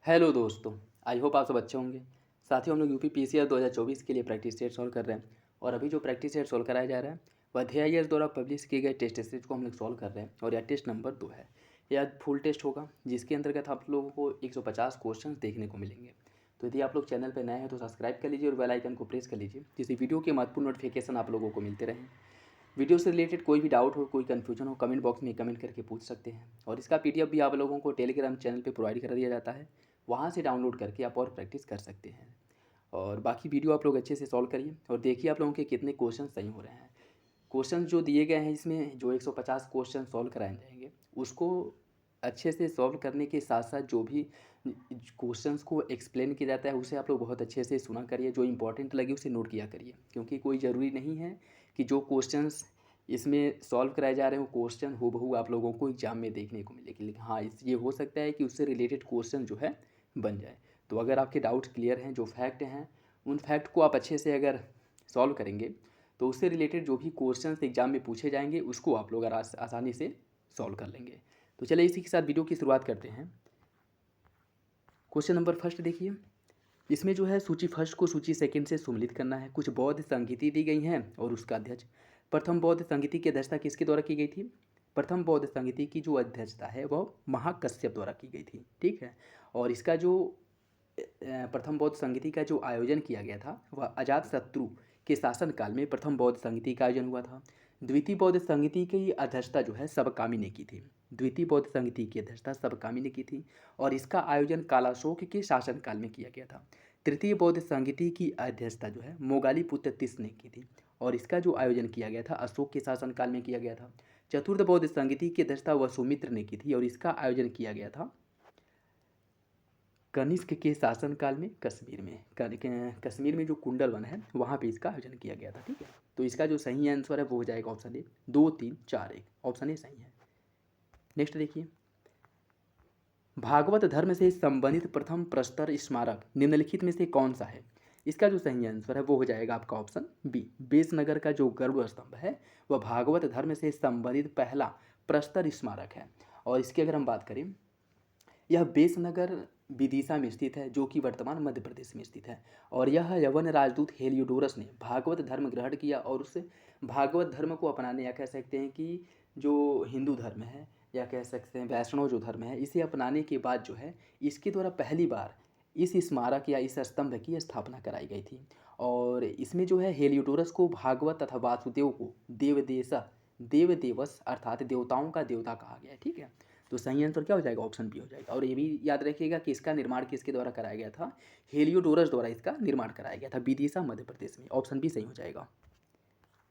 Hello दोस्तों। I hope आप सब अच्छे होंगे। साथियों, हम लोग यूपी पीसीआर 2024 के लिए प्रैक्टिस सेट सॉल्व कर रहे हैं और अभी जो प्रैक्टिस सेट सॉल्व कराया जा रहा है वह DHIS द्वारा पब्लिश किए गए टेस्ट सीरीज को हम लोग सॉल्व कर रहे हैं और यह टेस्ट नंबर 2 है। यह फुल टेस्ट होगा जिसके अंतर्गत आप लोगों को 150 क्वेश्चन देखने को मिलेंगे। तो यदि आप लोग चैनल पर नए हैं तो सब्सक्राइब कर लीजिए और बेल आइकन को प्रेस कर लीजिए जिससे वीडियो के महत्वपूर्ण नोटिफिकेशन आप लोगों को मिलते रहें। वीडियो से रिलेटेड कोई भी डाउट हो, कोई कन्फ्यूजन हो, कमेंट बॉक्स में कमेंट करके पूछ सकते हैं और इसका PDF भी आप लोगों को टेलीग्राम चैनल पे प्रोवाइड कर दिया जाता है। वहाँ से डाउनलोड करके आप और प्रैक्टिस कर सकते हैं और बाकी वीडियो आप लोग अच्छे से सॉल्व करिए और देखिए आप लोगों के कितने क्वेश्चन सही हो रहे हैं। क्वेश्चन जो दिए गए हैं इसमें जो 150 क्वेश्चन सॉल्व कराए जाएंगे उसको अच्छे से सॉल्व करने के साथ साथ जो भी क्वेश्चंस को एक्सप्लेन किया जाता है उसे आप लोग बहुत अच्छे से सुना करिए। जो इंपॉर्टेंट लगे उसे नोट किया करिए क्योंकि कोई ज़रूरी नहीं है कि जो क्वेश्चंस इसमें सॉल्व कराए जा रहे हैं वो क्वेश्चन हूबहू आप लोगों को एग्जाम में देखने को मिलेगी, लेकिन हाँ ये हो सकता है कि उससे रिलेटेड क्वेश्चन जो है बन जाए। तो अगर आपके डाउट्स क्लियर हैं, जो फैक्ट हैं उन फैक्ट को आप अच्छे से अगर सॉल्व करेंगे तो उससे रिलेटेड जो भी क्वेश्चंस एग्जाम में पूछे जाएंगे उसको आप लोग आसानी से सॉल्व कर लेंगे। तो चलिए इसी के साथ वीडियो की शुरुआत करते हैं। क्वेश्चन नंबर फर्स्ट देखिए। इसमें जो है सूची फर्स्ट को सूची सेकंड से सम्मिलित करना है। कुछ बौद्ध संगीति दी गई हैं और उसका अध्यक्ष। प्रथम बौद्ध संगीति की अध्यक्षता किसके द्वारा की गई थी? प्रथम बौद्ध संगीति की जो अध्यक्षता है वह महाकश्यप द्वारा की गई थी, ठीक है। और इसका जो प्रथम बौद्ध संगीति का जो आयोजन किया गया था वह अजातशत्रु के शासनकाल में प्रथम बौद्ध संगीति का आयोजन हुआ था। द्वितीय बौद्ध संगीति की अध्यक्षता जो है सबकामी ने की थी। द्वितीय बौद्ध संगीति की अध्यक्षता सबकामी ने की थी और इसका आयोजन कालाशोक के शासनकाल में किया गया था। तृतीय बौद्ध संगीति की अध्यक्षता जो है मोगाली पुत्र तिस ने की थी और इसका जो आयोजन किया गया था अशोक के शासनकाल में किया गया था। चतुर्थ बौद्ध संगीति की अध्यक्षता वसुमित्र ने की थी और इसका आयोजन किया गया था कनिष्क के शासनकाल में कश्मीर में। कश्मीर में जो कुंडल वन है वहाँ पे इसका आयोजन किया गया था, ठीक है। तो इसका जो सही आंसर है वो हो जाएगा ऑप्शन ए, 2 3 4 1। ऑप्शन ए सही है। नेक्स्ट देखिए। भागवत धर्म से संबंधित प्रथम प्रस्तर स्मारक निम्नलिखित में से कौन सा है? इसका जो सही आंसर है वो हो जाएगा आपका ऑप्शन बी, बेसनगर का जो गरुड़ स्तंभ है वह भागवत धर्म से संबंधित पहला प्रस्तर स्मारक है। और इसकी अगर हम बात करें, यह बेसनगर विदिशा में स्थित है जो कि वर्तमान मध्य प्रदेश में स्थित है। और यह यवन राजदूत हेलियोडोरस ने भागवत धर्म ग्रहण किया और उस भागवत धर्म को अपनाने, या कह सकते हैं कि जो हिंदू धर्म है या कह सकते हैं वैष्णव जो धर्म है, इसे अपनाने के बाद जो है इसके द्वारा पहली बार इस स्मारक या इस स्तंभ की स्थापना कराई गई थी। और इसमें जो है हेलियोडोरस को भागवत तथा वासुदेव को देवदेवस अर्थात देवताओं का देवता कहा गया है, ठीक है। तो सही आंसर क्या हो जाएगा? ऑप्शन बी हो जाएगा। और ये भी याद रखिएगा कि इसका निर्माण किसके द्वारा कराया गया था? हेलियोडोरस द्वारा इसका निर्माण कराया गया था विदिशा मध्य प्रदेश में। ऑप्शन बी सही हो जाएगा।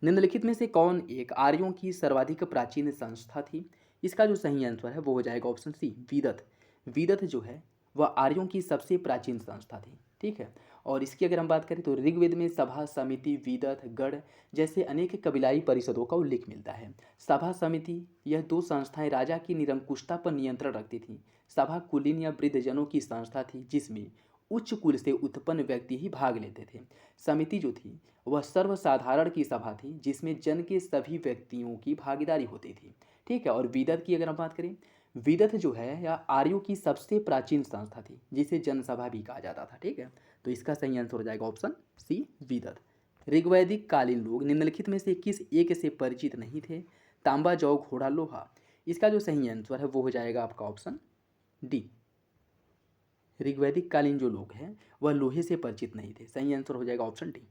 निम्नलिखित में से कौन एक आर्यों की सर्वाधिक प्राचीन संस्था थी? इसका जो सही आंसर है वो हो जाएगा ऑप्शन सी, विदत। विदत जो है वह आर्यों की सबसे प्राचीन संस्था थी, ठीक है। और इसकी अगर हम बात करें तो ऋग्वेद में सभा समिति, विदत, गढ़ जैसे अनेक कबीलाई परिषदों का उल्लेख मिलता है। सभा समिति, यह दो संस्थाएं राजा की निरंकुशता पर नियंत्रण रखती थीं। सभा कुलीन या वृद्धजनों की संस्था थी जिसमें उच्च कुल से उत्पन्न व्यक्ति ही भाग लेते थे। समिति जो थी वह सर्वसाधारण की सभा थी जिसमें जन के सभी व्यक्तियों की भागीदारी होती थी, ठीक है। और विदत की अगर हम बात करें, विदत जो है यह आर्यों की सबसे प्राचीन संस्था थी जिसे जनसभा भी कहा जाता था, ठीक है। तो इसका सही आंसर हो जाएगा ऑप्शन सी, विदत। ऋग्वैदिक कालीन लोग निम्नलिखित में से किस एक से परिचित नहीं थे? तांबा, जौ, घोड़ा, लोहा। इसका जो सही आंसर है वो हो जाएगा आपका ऑप्शन डी। ऋग्वैदिक कालीन जो लोग हैं वह लोहे से परिचित नहीं थे। सही आंसर हो जाएगा ऑप्शन डी।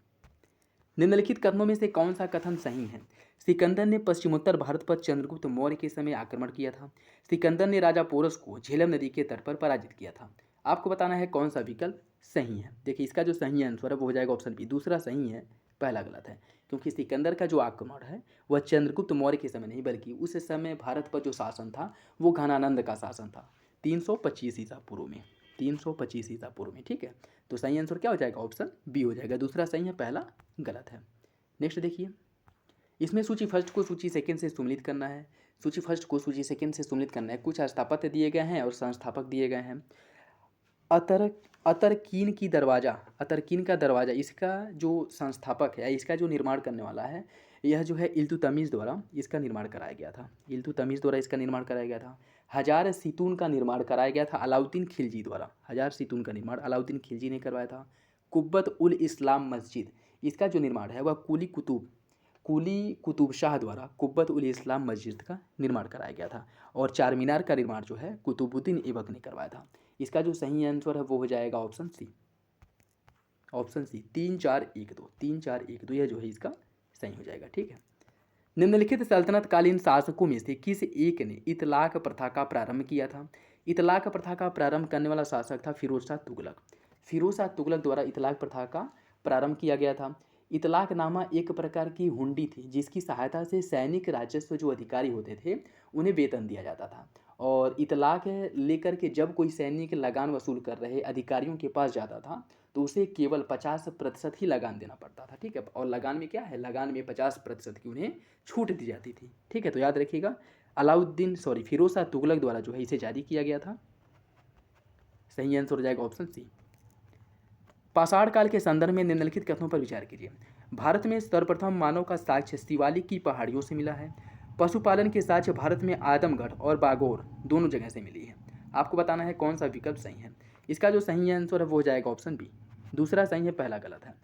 निम्नलिखित कथनों में से कौन सा कथन सही है? सिकंदर ने पश्चिमोत्तर भारत पर चंद्रगुप्त मौर्य के समय आक्रमण किया था। सिकंदर ने राजा पोरस को झेलम नदी के तट पर पराजित किया था। आपको बताना है कौन सा विकल्प सही है। देखिए इसका जो सही आंसर है वो हो जाएगा ऑप्शन बी, दूसरा सही है, पहला गलत है। क्योंकि सिकंदर का जो आक्रमण है वह चंद्रगुप्त मौर्य के समय नहीं बल्कि उस समय भारत पर जो शासन था वो घनानंद का शासन था 325 ईसा पूर्व में। 325 ईसा पूर्व में, ठीक है। तो सही आंसर क्या हो जाएगा? ऑप्शन बी हो जाएगा, दूसरा सही है, पहला गलत है। नेक्स्ट देखिए। इसमें सूची फर्स्ट को सूची सेकंड से सम्मिलित करना है। सूची फर्स्ट को सूची सेकंड से सम्मिलित करना है। कुछ स्थापत्य दिए गए हैं और संस्थापक दिए गए हैं। अतर अतरकीन की दरवाज़ा, अतरकीन का दरवाज़ा, इसका जो संस्थापक है, इसका जो निर्माण करने वाला है, यह जो है इल्तुतमिश द्वारा इसका निर्माण कराया गया था। इल्तुतमिश द्वारा इसका निर्माण कराया गया था। हजार सितून का निर्माण कराया गया था अलाउद्दीन खिलजी द्वारा। हजार सितून का निर्माण अलाउद्दीन खिलजी ने करवाया था। कुब्बत उल इस्लाम मस्जिद, इसका जो निर्माण है वह कुली कुतुब शाह द्वारा कुब्बत उल इस्लाम मस्जिद का निर्माण कराया गया था। और चार मीनार का निर्माण जो है कुतुबुद्दीन ऐबक ने करवाया था। इसका जो सही आंसर है वो हो जाएगा ऑप्शन सी। ऑप्शन सी 3 4 1 2, 3 4 1 2 यह जो है इसका सही हो जाएगा। ठीक है। निम्नलिखित सल्तनत कालीन शासकों में से किस एक ने इतलाक प्रथा का प्रारंभ किया था? इतलाक प्रथा का प्रारंभ करने वाला शासक था फिरोज शाह तुगलक। फिरोज शाह तुगलक द्वारा इतलाक प्रथा का प्रारंभ किया गया था। इतलाकनामा एक प्रकार की हुंडी थी जिसकी सहायता से सैनिक राजस्व जो अधिकारी होते थे उन्हें वेतन दिया जाता था। और इतलाक लेकर के जब कोई सैनिक लगान वसूल कर रहे अधिकारियों के पास जाता था तो उसे केवल 50% ही लगान देना पड़ता था। ठीक है। और लगान में क्या है, लगान में 50% की उन्हें छूट दी जाती थी। ठीक है। तो याद रखिएगा फिरोज शाह तुगलक द्वारा जो है इसे जारी किया गया था। सही आंसर हो जाएगा ऑप्शन सी। पाषाण काल के संदर्भ में निम्नलिखित कथनों पर विचार कीजिए। भारत में सर्वप्रथम मानव का साक्ष्य शिवालिक की पहाड़ियों से मिला है। पशुपालन के साक्ष्य भारत में आदमगढ़ और बागौर दोनों जगह से मिली है। आपको बताना है कौन सा विकल्प सही है। इसका जो सही आंसर है वो हो जाएगा ऑप्शन बी। दूसरा सही है, पहला गलत है।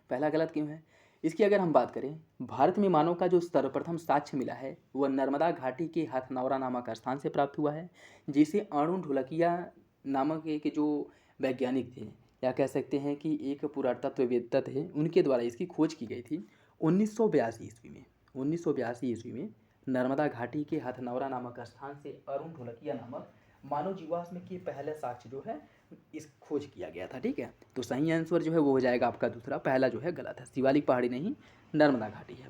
पहला गलत क्यों है? इसकी अगर हम बात करें, भारत में मानव का जो सर्वप्रथम साक्ष्य मिला है वह नर्मदा घाटी के हथनौरा नामक स्थान से प्राप्त हुआ है, जिसे अरुण ढोलकिया नामक एक जो वैज्ञानिक थे या कह सकते हैं कि एक पुरातत्ववेत्ता थे, उनके द्वारा इसकी खोज की गई थी 1982 ईस्वी में। 1982 ईस्वी में नर्मदा घाटी के हथनौरा नामक स्थान से अरुण ढोलकिया नामक मानव जीवाश्म के पहले साक्ष्य जो है इस खोज किया गया था। ठीक है। तो सही आंसर जो है वो हो जाएगा आपका दूसरा, पहला जो है गलत है। शिवालिक पहाड़ी नहीं, नर्मदा घाटी है।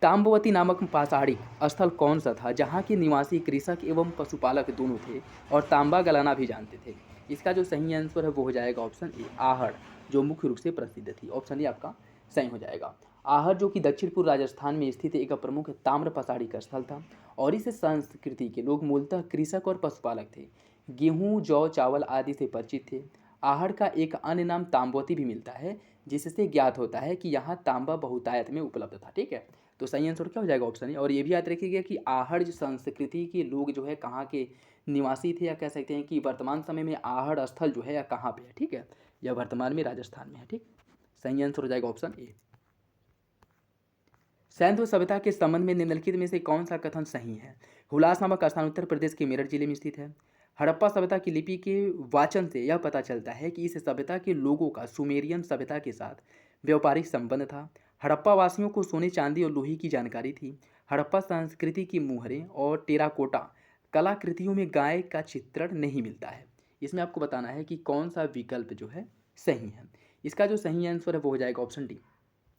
ताम्बवती नामक पौराणिक स्थल कौन सा था जहाँ के निवासी कृषक एवं पशुपालक दोनों थे और तांबा गलाना भी जानते थे? इसका जो सही आंसर है वो हो जाएगा ऑप्शन ए, आहड़, जो मुख्य रूप से प्रसिद्ध थी। ऑप्शन ए आपका सही हो जाएगा। आहड़ जो कि दक्षिण पूर्व राजस्थान में स्थित एक प्रमुख ताम्र पौराणिक स्थल था और इस संस्कृति के लोग मूलतः कृषक और पशुपालक थे। गेहूँ, जौ, चावल आदि से परिचित थे। आहड़ का एक अन्य नाम ताम्बवती भी मिलता है, जिससे ज्ञात होता है कि यहाँ तांबा बहुतायत में उपलब्ध था। ठीक है। तो सही आंसर क्या हो जाएगा ऑप्शन ए। और ये भी याद रखिएगा कि आहड़ संस्कृति के लोग जो है कहाँ के निवासी थे, या कह सकते हैं कि वर्तमान समय में आहड़ स्थल जो है या कहाँ पे है। ठीक है। यह वर्तमान में राजस्थान में है। ठीक। सही आंसर हो जाएगा ऑप्शन ए। सैंधव सभ्यता के संबंध में निम्नलिखित में से कौन सा कथन सही है? हुलास नामक स्थान उत्तर प्रदेश के मेरठ जिले में स्थित है। हड़प्पा सभ्यता की लिपि के वाचन से यह पता चलता है कि इस सभ्यता के लोगों का सुमेरियन सभ्यता के साथ व्यापारिक संबंध था। हड़प्पा वासियों को सोने, चांदी और लोहे की जानकारी थी। हड़प्पा संस्कृति की मुहरें और टेराकोटा कलाकृतियों में गाय का चित्रण नहीं मिलता है। इसमें आपको बताना है कि कौन सा विकल्प जो है सही है। इसका जो सही आंसर है वो हो जाएगा ऑप्शन डी।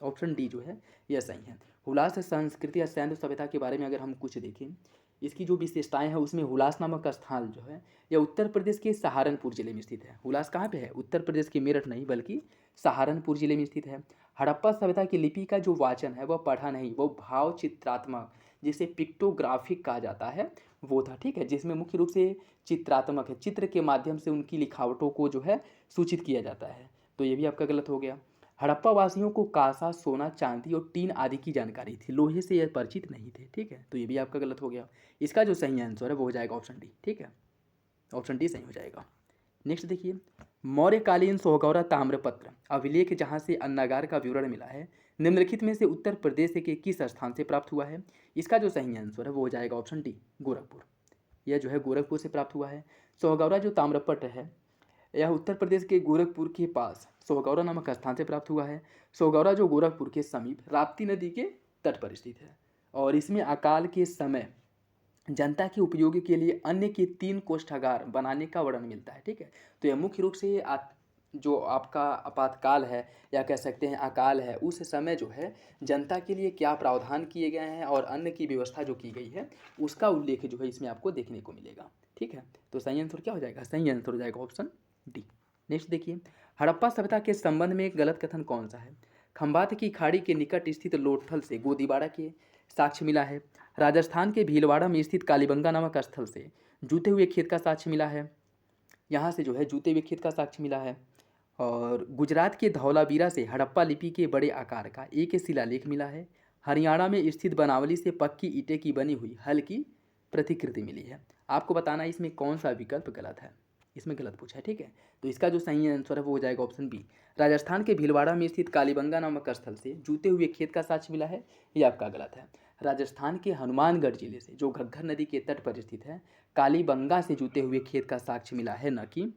ऑप्शन डी जो है यह सही है। हुलास संस्कृति या सैंधव सभ्यता के बारे में अगर हम कुछ देखें, इसकी जो विशेषताएं हैं उसमें हुलास नामक स्थान जो है यह उत्तर प्रदेश के सहारनपुर जिले में स्थित है। हुलास कहाँ पे है? उत्तर प्रदेश के मेरठ नहीं बल्कि सहारनपुर जिले में स्थित है। हड़प्पा सभ्यता की लिपि का जो वाचन है वह पढ़ा नहीं, वो भाव चित्रात्मक, जिसे पिक्टोग्राफिक कहा जाता है, वो था। ठीक है। जिसमें मुख्य रूप से चित्रात्मक है, चित्र के माध्यम से उनकी लिखावटों को जो है सूचित किया जाता है। तो ये भी आपका गलत हो गया। हड़प्पा वासियों को कांसा, सोना, चांदी और टीन आदि की जानकारी थी, लोहे से यह परिचित नहीं थे। ठीक है। तो ये भी आपका गलत हो गया। इसका जो सही आंसर है वो हो जाएगा ऑप्शन डी। ठीक है। ऑप्शन डी सही हो जाएगा। नेक्स्ट देखिए, मौर्यकालीन सोहगौरा ताम्रपत्र अभिलेख जहाँ से अन्नागार का विवरण मिला है, निम्नलिखित में से उत्तर प्रदेश के किस स्थान से प्राप्त हुआ है? इसका जो सही आंसर है वो हो जाएगा ऑप्शन डी, गोरखपुर। यह जो है गोरखपुर से प्राप्त हुआ है। सोहगौरा जो ताम्रपत्र है यह उत्तर प्रदेश के गोरखपुर के पास सोहगौरा नामक स्थान से प्राप्त हुआ है। सोहगौरा जो गोरखपुर के समीप राप्ती नदी के तट पर स्थित है और इसमें अकाल के समय जनता के उपयोग के लिए अन्य के 3 कोष्ठागार बनाने का वर्णन मिलता है। ठीक है। तो यह मुख्य रूप से जो आपका आपातकाल है या कह सकते हैं अकाल है, उस समय जो है जनता के लिए क्या प्रावधान किए गए हैं और अन्न की व्यवस्था जो की गई है उसका उल्लेख जो है इसमें आपको देखने को मिलेगा। ठीक है। तो सही आंसर क्या हो जाएगा? सही आंसर हो जाएगा ऑप्शन डी। नेक्स्ट देखिए, हड़प्पा सभ्यता के संबंध में एक गलत कथन कौन सा है? खंबात की खाड़ी के निकट स्थित लोथल से गोदीबाड़ा के साक्ष्य मिला है। राजस्थान के भीलवाड़ा में स्थित कालीबंगा नामक स्थल से जूते हुए खेत का साक्ष्य मिला है। यहाँ से जो है जूते हुए खेत का साक्ष्य मिला है। और गुजरात के धौलावीरा से हड़प्पा लिपि के बड़े आकार का एक शिलालेख मिला है। हरियाणा में स्थित बनावली से पक्की ईंटें की बनी हुई हल की प्रतिकृति मिली है। आपको बताना है इसमें कौन सा विकल्प गलत है, इसमें गलत पूछा है, ठीक है। तो इसका जो सही आंसर है वो हो जाएगा ऑप्शन बी। राजस्थान के भीलवाड़ा में स्थित कालीबंगा नामक स्थल से जूते हुए खेत का साक्ष्य मिला है, ये आपका गलत है। राजस्थान के हनुमानगढ़ जिले से जो घग्गर नदी के तट पर स्थित है, कालीबंगा से जूते हुए खेत का साक्ष्य मिला है, न कि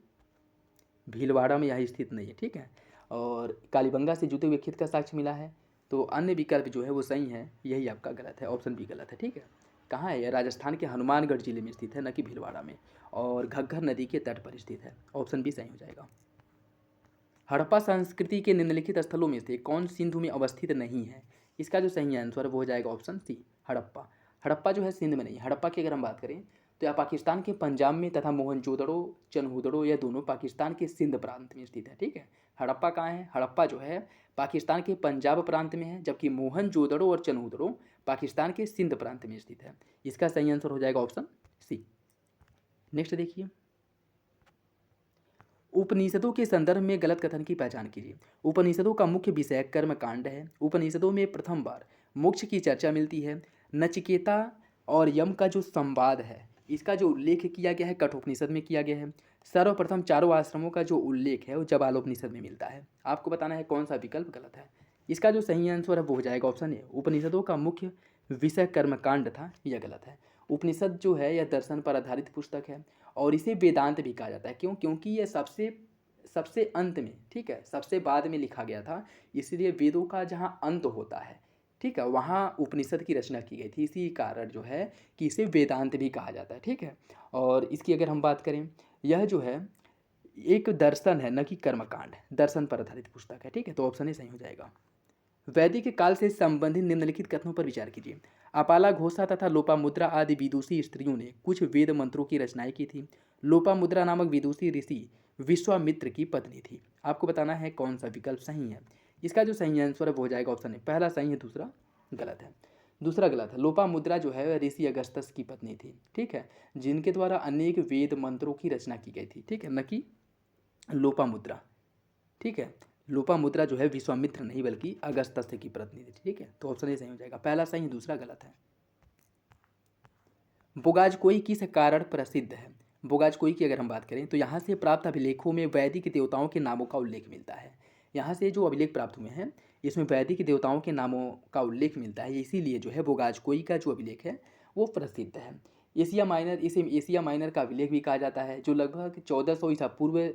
भीलवाड़ा में यह स्थित नहीं है, ठीक है। और कालीबंगा से जूते हुए खेत का साक्ष्य मिला है, तो अन्य विकल्प जो है वो सही है, यही आपका गलत है, ऑप्शन बी गलत है, ठीक है। कहाँ है यह? राजस्थान के हनुमानगढ़ जिले में स्थित है, न कि भीलवाड़ा में, और घग्गर नदी के तट पर स्थित है, ऑप्शन बी सही हो जाएगा। हड़प्पा संस्कृति के निम्नलिखित स्थलों में से कौन सिंधु में अवस्थित नहीं है? इसका जो सही आंसर है वो हो जाएगा ऑप्शन सी, हड़प्पा। हड़प्पा जो है सिंध में नहीं, हड़प्पा की अगर हम बात करें तो यह पाकिस्तान के पंजाब में तथा मोहनजोदड़ो चनहूदड़ो यह दोनों पाकिस्तान के सिंध प्रांत में स्थित है, ठीक है। हड़प्पा कहाँ है? हड़प्पा जो है पाकिस्तान के पंजाब प्रांत में है, जबकि मोहनजोदड़ो और चनहूदड़ो पाकिस्तान के सिंध प्रांत में स्थित है। इसका सही आंसर हो जाएगा ऑप्शन सी। नेक्स्ट देखिए, उपनिषदों के संदर्भ में गलत कथन की पहचान कीजिए। उपनिषदों का मुख्य विषय कर्म कांड है। उपनिषदों में प्रथम बार मोक्ष की चर्चा मिलती है। नचिकेता और यम का जो संवाद है, इसका जो उल्लेख किया गया है कठोपनिषद में किया गया है। सर्वप्रथम चारों आश्रमों का जो उल्लेख है वो जबालोपनिषद में मिलता है। आपको बताना है कौन सा विकल्प गलत है। इसका जो सही आंसर है वो हो जाएगा ऑप्शन ए, उपनिषदों का मुख्य विषय कर्मकांड था, यह गलत है। उपनिषद जो है यह दर्शन पर आधारित पुस्तक है और इसे वेदांत भी कहा जाता है। क्यों? क्योंकि यह सबसे सबसे अंत में, ठीक है, सबसे बाद में लिखा गया था, इसलिए वेदों का जहाँ अंत होता है, ठीक है, वहाँ उपनिषद की रचना की गई थी। इसी कारण जो है कि इसे वेदांत भी कहा जाता है, ठीक है। और इसकी अगर हम बात करें, यह जो है एक दर्शन है, न कि कर्मकांड, दर्शन पर आधारित पुस्तक है, ठीक है। तो ऑप्शन ए सही हो जाएगा। वैदिक काल से संबंधित निम्नलिखित कथनों पर विचार कीजिए। अपाला घोषा तथा लोपामुद्रा आदि विदुषी स्त्रियों ने कुछ वेद मंत्रों की रचनाएं की थी। लोपामुद्रा नामक विदुषी ऋषि विश्वामित्र की पत्नी थी। आपको बताना है कौन सा विकल्प सही है। इसका जो सही आंसर है वो हो जाएगा ऑप्शन ए। पहला सही है, दूसरा गलत है। दूसरा गलत है। लोपामुद्रा जो है ऋषि अगस्त्यस की पत्नी थी, ठीक है, जिनके द्वारा अनेक वेद मंत्रों की रचना की गई थी, ठीक है, न कि लोपामुद्रा, ठीक है। लोपामुद्रा जो है विश्वामित्र नहीं बल्कि अगस्त्य की पत्नी थी, ठीक है। तो ऑप्शन ए सही हो जाएगा। पहला सही, दूसरा गलत है। बोगाजकोई किस कारण प्रसिद्ध है? बोगाजकोई की अगर हम बात करें तो यहाँ से प्राप्त अभिलेखों में वैदिक देवताओं के नामों का उल्लेख मिलता है। यहाँ से जो अभिलेख प्राप्त हुए हैं इसमें वैदिक देवताओं के नामों का उल्लेख मिलता है, इसीलिए जो है बोगाजकोई का जो अभिलेख है वो प्रसिद्ध है। एशिया माइनर, इसे एशिया माइनर का अभिलेख भी कहा जाता है, जो लगभग 1400 ईसा पूर्व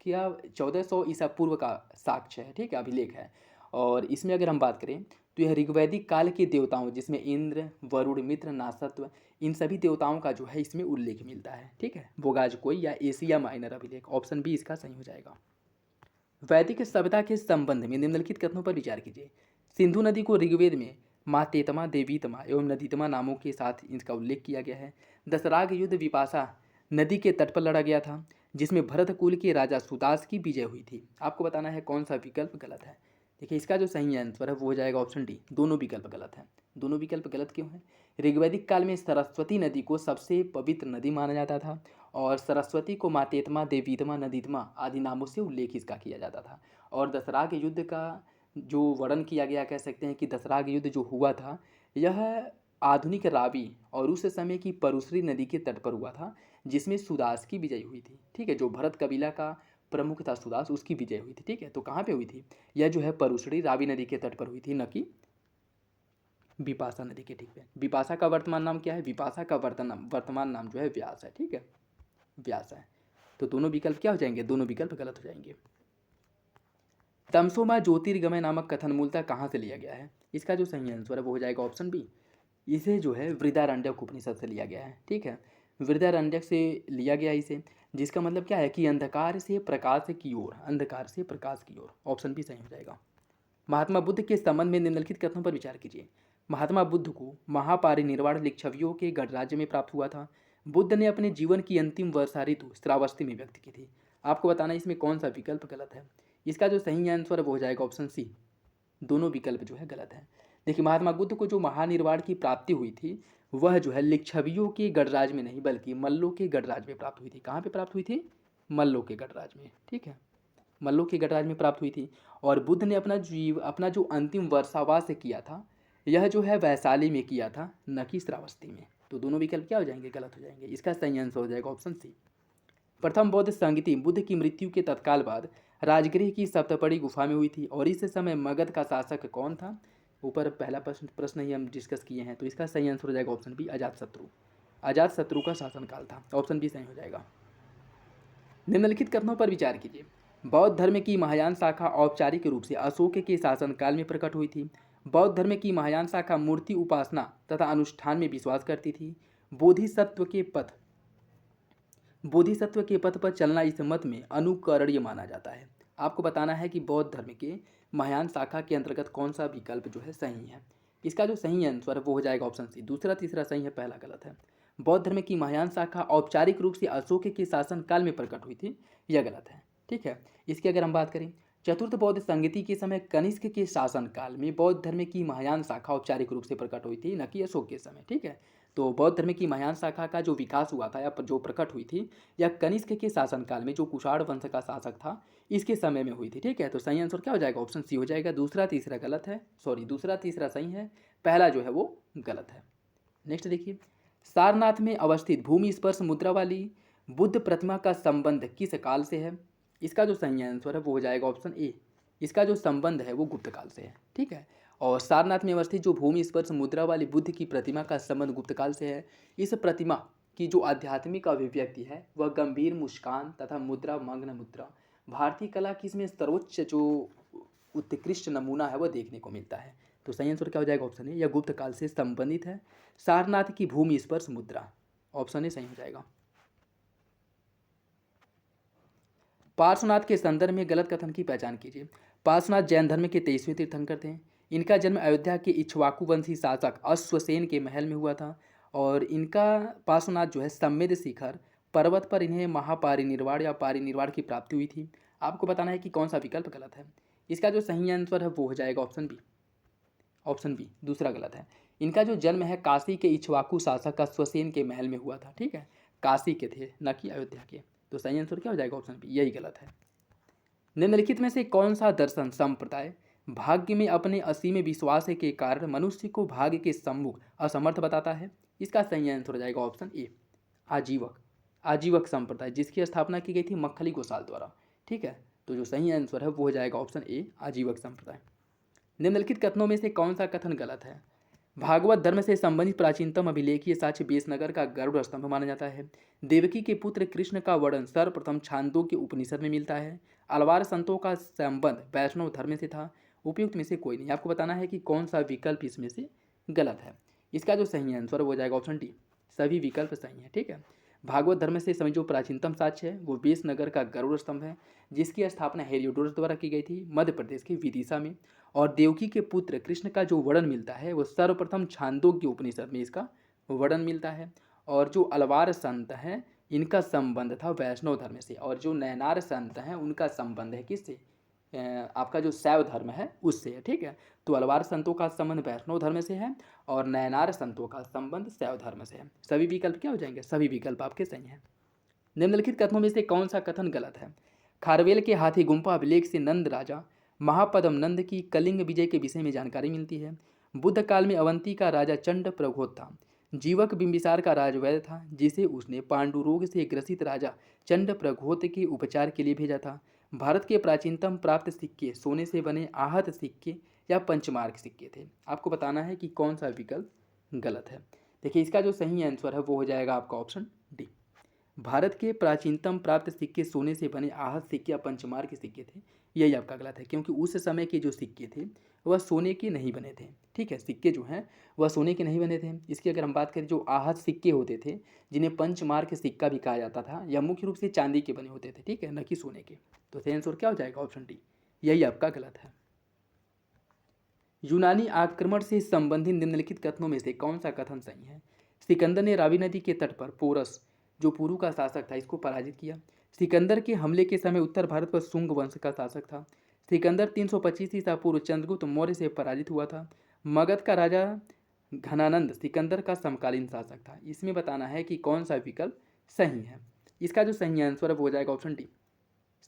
क्या 1400 ईसा पूर्व का साक्ष्य है, ठीक है, अभिलेख है। और इसमें अगर हम बात करें तो यह ऋग्वैदिक काल के देवताओं, जिसमें इंद्र, वरुण, मित्र, नासत्व, इन सभी देवताओं का जो है इसमें उल्लेख मिलता है, ठीक है। बोगाजकोई या एशिया माइनर अभिलेख, ऑप्शन बी इसका सही हो जाएगा। वैदिक सभ्यता के संबंध में निम्नलिखित कथनों पर विचार कीजिए। सिंधु नदी को ऋग्वेद में मातेतमा, देवीतमा एवं नदीतमा नामों के साथ इसका उल्लेख किया गया है। दशराग युद्ध विपाशा नदी के तट पर लड़ा गया था, जिसमें भरत कुल के राजा सुदास की विजय हुई थी। आपको बताना है कौन सा विकल्प गलत है। देखिए, इसका जो सही आंसर है वो हो जाएगा ऑप्शन डी, दोनों विकल्प गलत हैं। दोनों विकल्प गलत क्यों हैं? ऋग्वैदिक काल में सरस्वती नदी को सबसे पवित्र नदी माना जाता था और सरस्वती को मातेतमा, देवीतमा, नदीतमा आदि नामों से उल्लेख इसका किया जाता था। और दशराग युद्ध का जो वर्णन किया गया, कह सकते हैं कि दशराग युद्ध जो हुआ था यह आधुनिक रावी और उस समय की परुश्री नदी के तट पर हुआ था, जिसमें सुदास की विजय हुई थी, ठीक है। जो भरत कबीला का प्रमुख था सुदास, उसकी विजय हुई थी, ठीक है। तो कहाँ पे हुई थी? यह जो है परुश्री रावी नदी के तट पर हुई थी, न कि बिपाशा नदी के ठीक पे। बिपाशा का वर्तमान नाम क्या है? बिपाशा का वर्तमान नाम जो है व्यास है, ठीक है, व्यास है। तो दोनों विकल्प क्या हो जाएंगे? दोनों विकल्प गलत हो जाएंगे। तमसोमा ज्योतिर्गमय नामक कथन मूलतः कहाँ से लिया गया है? इसका जो सही आंसर है वो हो जाएगा ऑप्शन बी। इसे जो है वृदारण्यक उपनिषद से लिया गया है, ठीक है, वृदारण्यक से लिया गया इसे, जिसका मतलब क्या है कि अंधकार से प्रकाश की ओर, अंधकार से प्रकाश की ओर, ऑप्शन बी सही हो जाएगा। महात्मा बुद्ध के संबंध में निम्नलिखित कथनों पर विचार कीजिए। महात्मा बुद्ध को महापारिनिर्वाण लिच्छवियों के गणराज्य में प्राप्त हुआ था। बुद्ध ने अपने जीवन की अंतिम वर्षा ऋतु श्रावस्ती में व्यक्त की थी। आपको बताना है इसमें कौन सा विकल्प गलत है। इसका जो सही आंसर है वो हो जाएगा ऑप्शन सी, दोनों विकल्प जो है गलत है। देखिए, महात्मा बुद्ध को जो महानिर्वाण की प्राप्ति हुई थी वह जो है लिच्छवियों के गणराज्य में नहीं बल्कि मल्लों के गणराज्य में प्राप्त हुई थी। कहाँ पे प्राप्त हुई थी? मल्लों के गणराज्य में, ठीक है, मल्लों के गणराज्य में प्राप्त हुई थी। और बुद्ध ने अपना जो अंतिम वर्षावास किया था यह जो है वैशाली में किया था, न कि श्रावस्ती में। तो दोनों विकल्प क्या हो जाएंगे, गलत हो जाएंगे। इसका सही आंसर हो जाएगा ऑप्शन सी। प्रथम बौद्ध संगति बुद्ध की मृत्यु के तत्काल बाद राजगृह की सप्तपदी गुफा में हुई थी और इस समय मगध का शासक कौन था। ऊपर पहला प्रश्न ही हम डिस्कस किए हैं, तो इसका सही आंसर हो जाएगा ऑप्शन बी, अजातशत्रु। अजातशत्रु का शासनकाल था, ऑप्शन बी सही हो जाएगा। निम्नलिखित कथनों पर विचार कीजिए। बौद्ध धर्म की महायान शाखा औपचारिक रूप से अशोक के शासनकाल में प्रकट हुई थी। बौद्ध धर्म की महायान शाखा मूर्ति उपासना तथा अनुष्ठान में विश्वास करती थी। बोधिसत्व के पथ पर चलना इस मत में अनुकरणीय माना जाता है। आपको बताना है कि बौद्ध धर्म के महायान शाखा के अंतर्गत कौन सा विकल्प जो है सही है। इसका जो सही आंसर है वो हो जाएगा ऑप्शन सी। दूसरा तीसरा सही है, पहला गलत है। बौद्ध धर्म की महायान शाखा औपचारिक रूप से अशोक के शासनकाल में प्रकट हुई थी, यह गलत है। ठीक है, इसकी अगर हम बात करें, चतुर्थ बौद्ध संगति के समय कनिष्क के शासनकाल में बौद्ध धर्म की महायान शाखा औपचारिक रूप से प्रकट हुई थी, न कि अशोक के समय। ठीक है, तो बौद्ध धर्म की महायान शाखा का जो विकास हुआ था या जो प्रकट हुई थी, या कनिष्क के शासनकाल में जो कुषाण वंश का शासक था इसके समय में हुई थी। ठीक है, तो सही आंसर क्या हो जाएगा, ऑप्शन सी हो जाएगा। दूसरा तीसरा गलत है, दूसरा तीसरा सही है, पहला जो है वो गलत है। नेक्स्ट देखिए, सारनाथ में अवस्थित भूमि स्पर्श मुद्रा वाली बुद्ध प्रतिमा का संबंध किस काल से है। इसका जो सही आंसर है वो हो जाएगा ऑप्शन ए। इसका जो संबंध है वो गुप्त काल से है। ठीक है, और सारनाथ में अवस्थित जो भूमि स्पर्श मुद्रा वाली बुद्ध की प्रतिमा का संबंध गुप्त काल से है। इस प्रतिमा की जो आध्यात्मिक अभिव्यक्ति है वह गंभीर मुस्कान तथा मुद्रा मग्न मुद्रा भारतीय कला की इसमें सर्वोच्च जो उत्कृष्ट नमूना है वह देखने को मिलता है। तो सही आंसर क्या हो जाएगा, ऑप्शन ए। यह गुप्त काल से संबंधित है, सारनाथ की भूमि स्पर्श मुद्रा, ऑप्शन ए सही हो जाएगा। पार्श्वनाथ के संदर्भ में गलत कथन की पहचान कीजिए। पार्श्वनाथ जैन धर्म के 23वें तीर्थंकर थे। इनका जन्म अयोध्या के इक्ष्वाकु वंशी शासक अश्वसेन के महल में हुआ था और इनका पार्श्वनाथ जो है सम्मेद शिखर पर्वत पर इन्हें महापारिनिर्वाण या पारिनिर्वाण की प्राप्ति हुई थी। आपको बताना है कि कौन सा विकल्प गलत है। इसका जो सही आंसर है वो हो जाएगा ऑप्शन बी। ऑप्शन बी दूसरा गलत है। इनका जो जन्म है काशी के इक्ष्वाकु शासक अश्वसेन के महल में हुआ था। ठीक है, काशी के थे, न कि अयोध्या के। तो सही आंसर क्या हो जाएगा, ऑप्शन बी, यही गलत है। निम्नलिखित में से कौन सा दर्शन संप्रदाय भाग्य में अपने असीम विश्वास के कारण मनुष्य को भाग्य के सम्मुख असमर्थ बताता है। इसका सही आंसर हो जाएगा ऑप्शन ए, आजीवक संप्रदाय, जिसकी स्थापना की गई थी मक्खली गोसाल द्वारा। ठीक है, तो जो सही आंसर है वो हो जाएगा ऑप्शन ए, आजीवक संप्रदाय। निम्नलिखित कथनों में से कौन सा कथन गलत है। भागवत धर्म से संबंधित प्राचीनतम अभिलेखीय साक्ष्य बेसनगर का गरुड़ स्तंभ माना जाता है। देवकी के पुत्र कृष्ण का वर्णन सर्वप्रथम छांदोग्य उपनिषद में मिलता है। अलवार संतों का संबंध वैष्णव धर्म से था। उपयुक्त में से कोई नहीं। आपको बताना है कि कौन सा विकल्प इसमें से गलत है। इसका जो सही आंसर हो जाएगा ऑप्शन डी, सभी विकल्प सही है। ठीक है, भागवत धर्म से समय जो प्राचीनतम साक्ष्य है वो बेसनगर का गरुड़ स्तंभ है, जिसकी स्थापना हेलियोडोरस द्वारा की गई थी मध्य प्रदेश के विदिशा में। और देवकी के पुत्र कृष्ण का जो वर्णन मिलता है वो सर्वप्रथम छांदोग्य उपनिषद में इसका वर्णन मिलता है। और जो अलवार संत हैं इनका संबंध था वैष्णव धर्म से, और जो नयनार संत हैं उनका संबंध है किससे, आपका जो शैव धर्म है उससे है। ठीक है, तो अलवार संतों का संबंध वैष्णव धर्म से है और नयनार संतों का संबंध शैव धर्म से है। सभी विकल्प क्या हो जाएंगे, सभी विकल्प आपके सही हैं। निम्नलिखित कथनों में से कौन सा कथन गलत है। खारवेल के हाथी गुम्फा अभिलेख से नंद राजा महापदम नंद की कलिंग विजय के विषय में जानकारी मिलती है। बुद्ध काल में अवंती का राजा चंड प्रघोत था। जीवक बिंबिसार का राजवैद्य था, जिसे उसने पांडुरोग से ग्रसित राजा चंड प्रघोत के उपचार के लिए भेजा था। भारत के प्राचीनतम प्राप्त सिक्के सोने से बने आहत सिक्के या पंचमार्क सिक्के थे। आपको बताना है कि कौन सा विकल्प गलत है। देखिए, इसका जो सही आंसर है वो हो जाएगा आपका ऑप्शन डी। भारत के प्राचीनतम प्राप्त सिक्के सोने से बने आहत सिक्के या पंचमार्क के सिक्के थे, यही आपका गलत है, क्योंकि उस समय के जो सिक्के थे वह सोने के नहीं बने थे। ठीक है, सिक्के जो हैं वह सोने के नहीं बने थे। इसकी अगर हम बात करें, जो आहत सिक्के होते थे जिन्हें पंचमार्क सिक्का भी कहा जाता था, यह मुख्य रूप से चांदी के बने होते थे। ठीक है, न कि सोने के। तो सही आंसर क्या हो जाएगा, ऑप्शन डी, यही आपका गलत है। यूनानी आक्रमण से संबंधित निम्नलिखित कथनों में से कौन सा कथन सही है। सिकंदर ने रावी नदी के तट पर पोरस जो पुरु का शासक था इसको पराजित किया। सिकंदर के हमले के समय उत्तर भारत पर शुंग वंश का शासक था। सिकंदर 325 ईसा पूर्व चंद्रगुप्त मौर्य से पराजित हुआ था। मगध का राजा घनानंद सिकंदर का समकालीन शासक था। इसमें बताना है कि कौन सा विकल्प सही है। इसका जो सही आंसर है वो हो जाएगा ऑप्शन डी।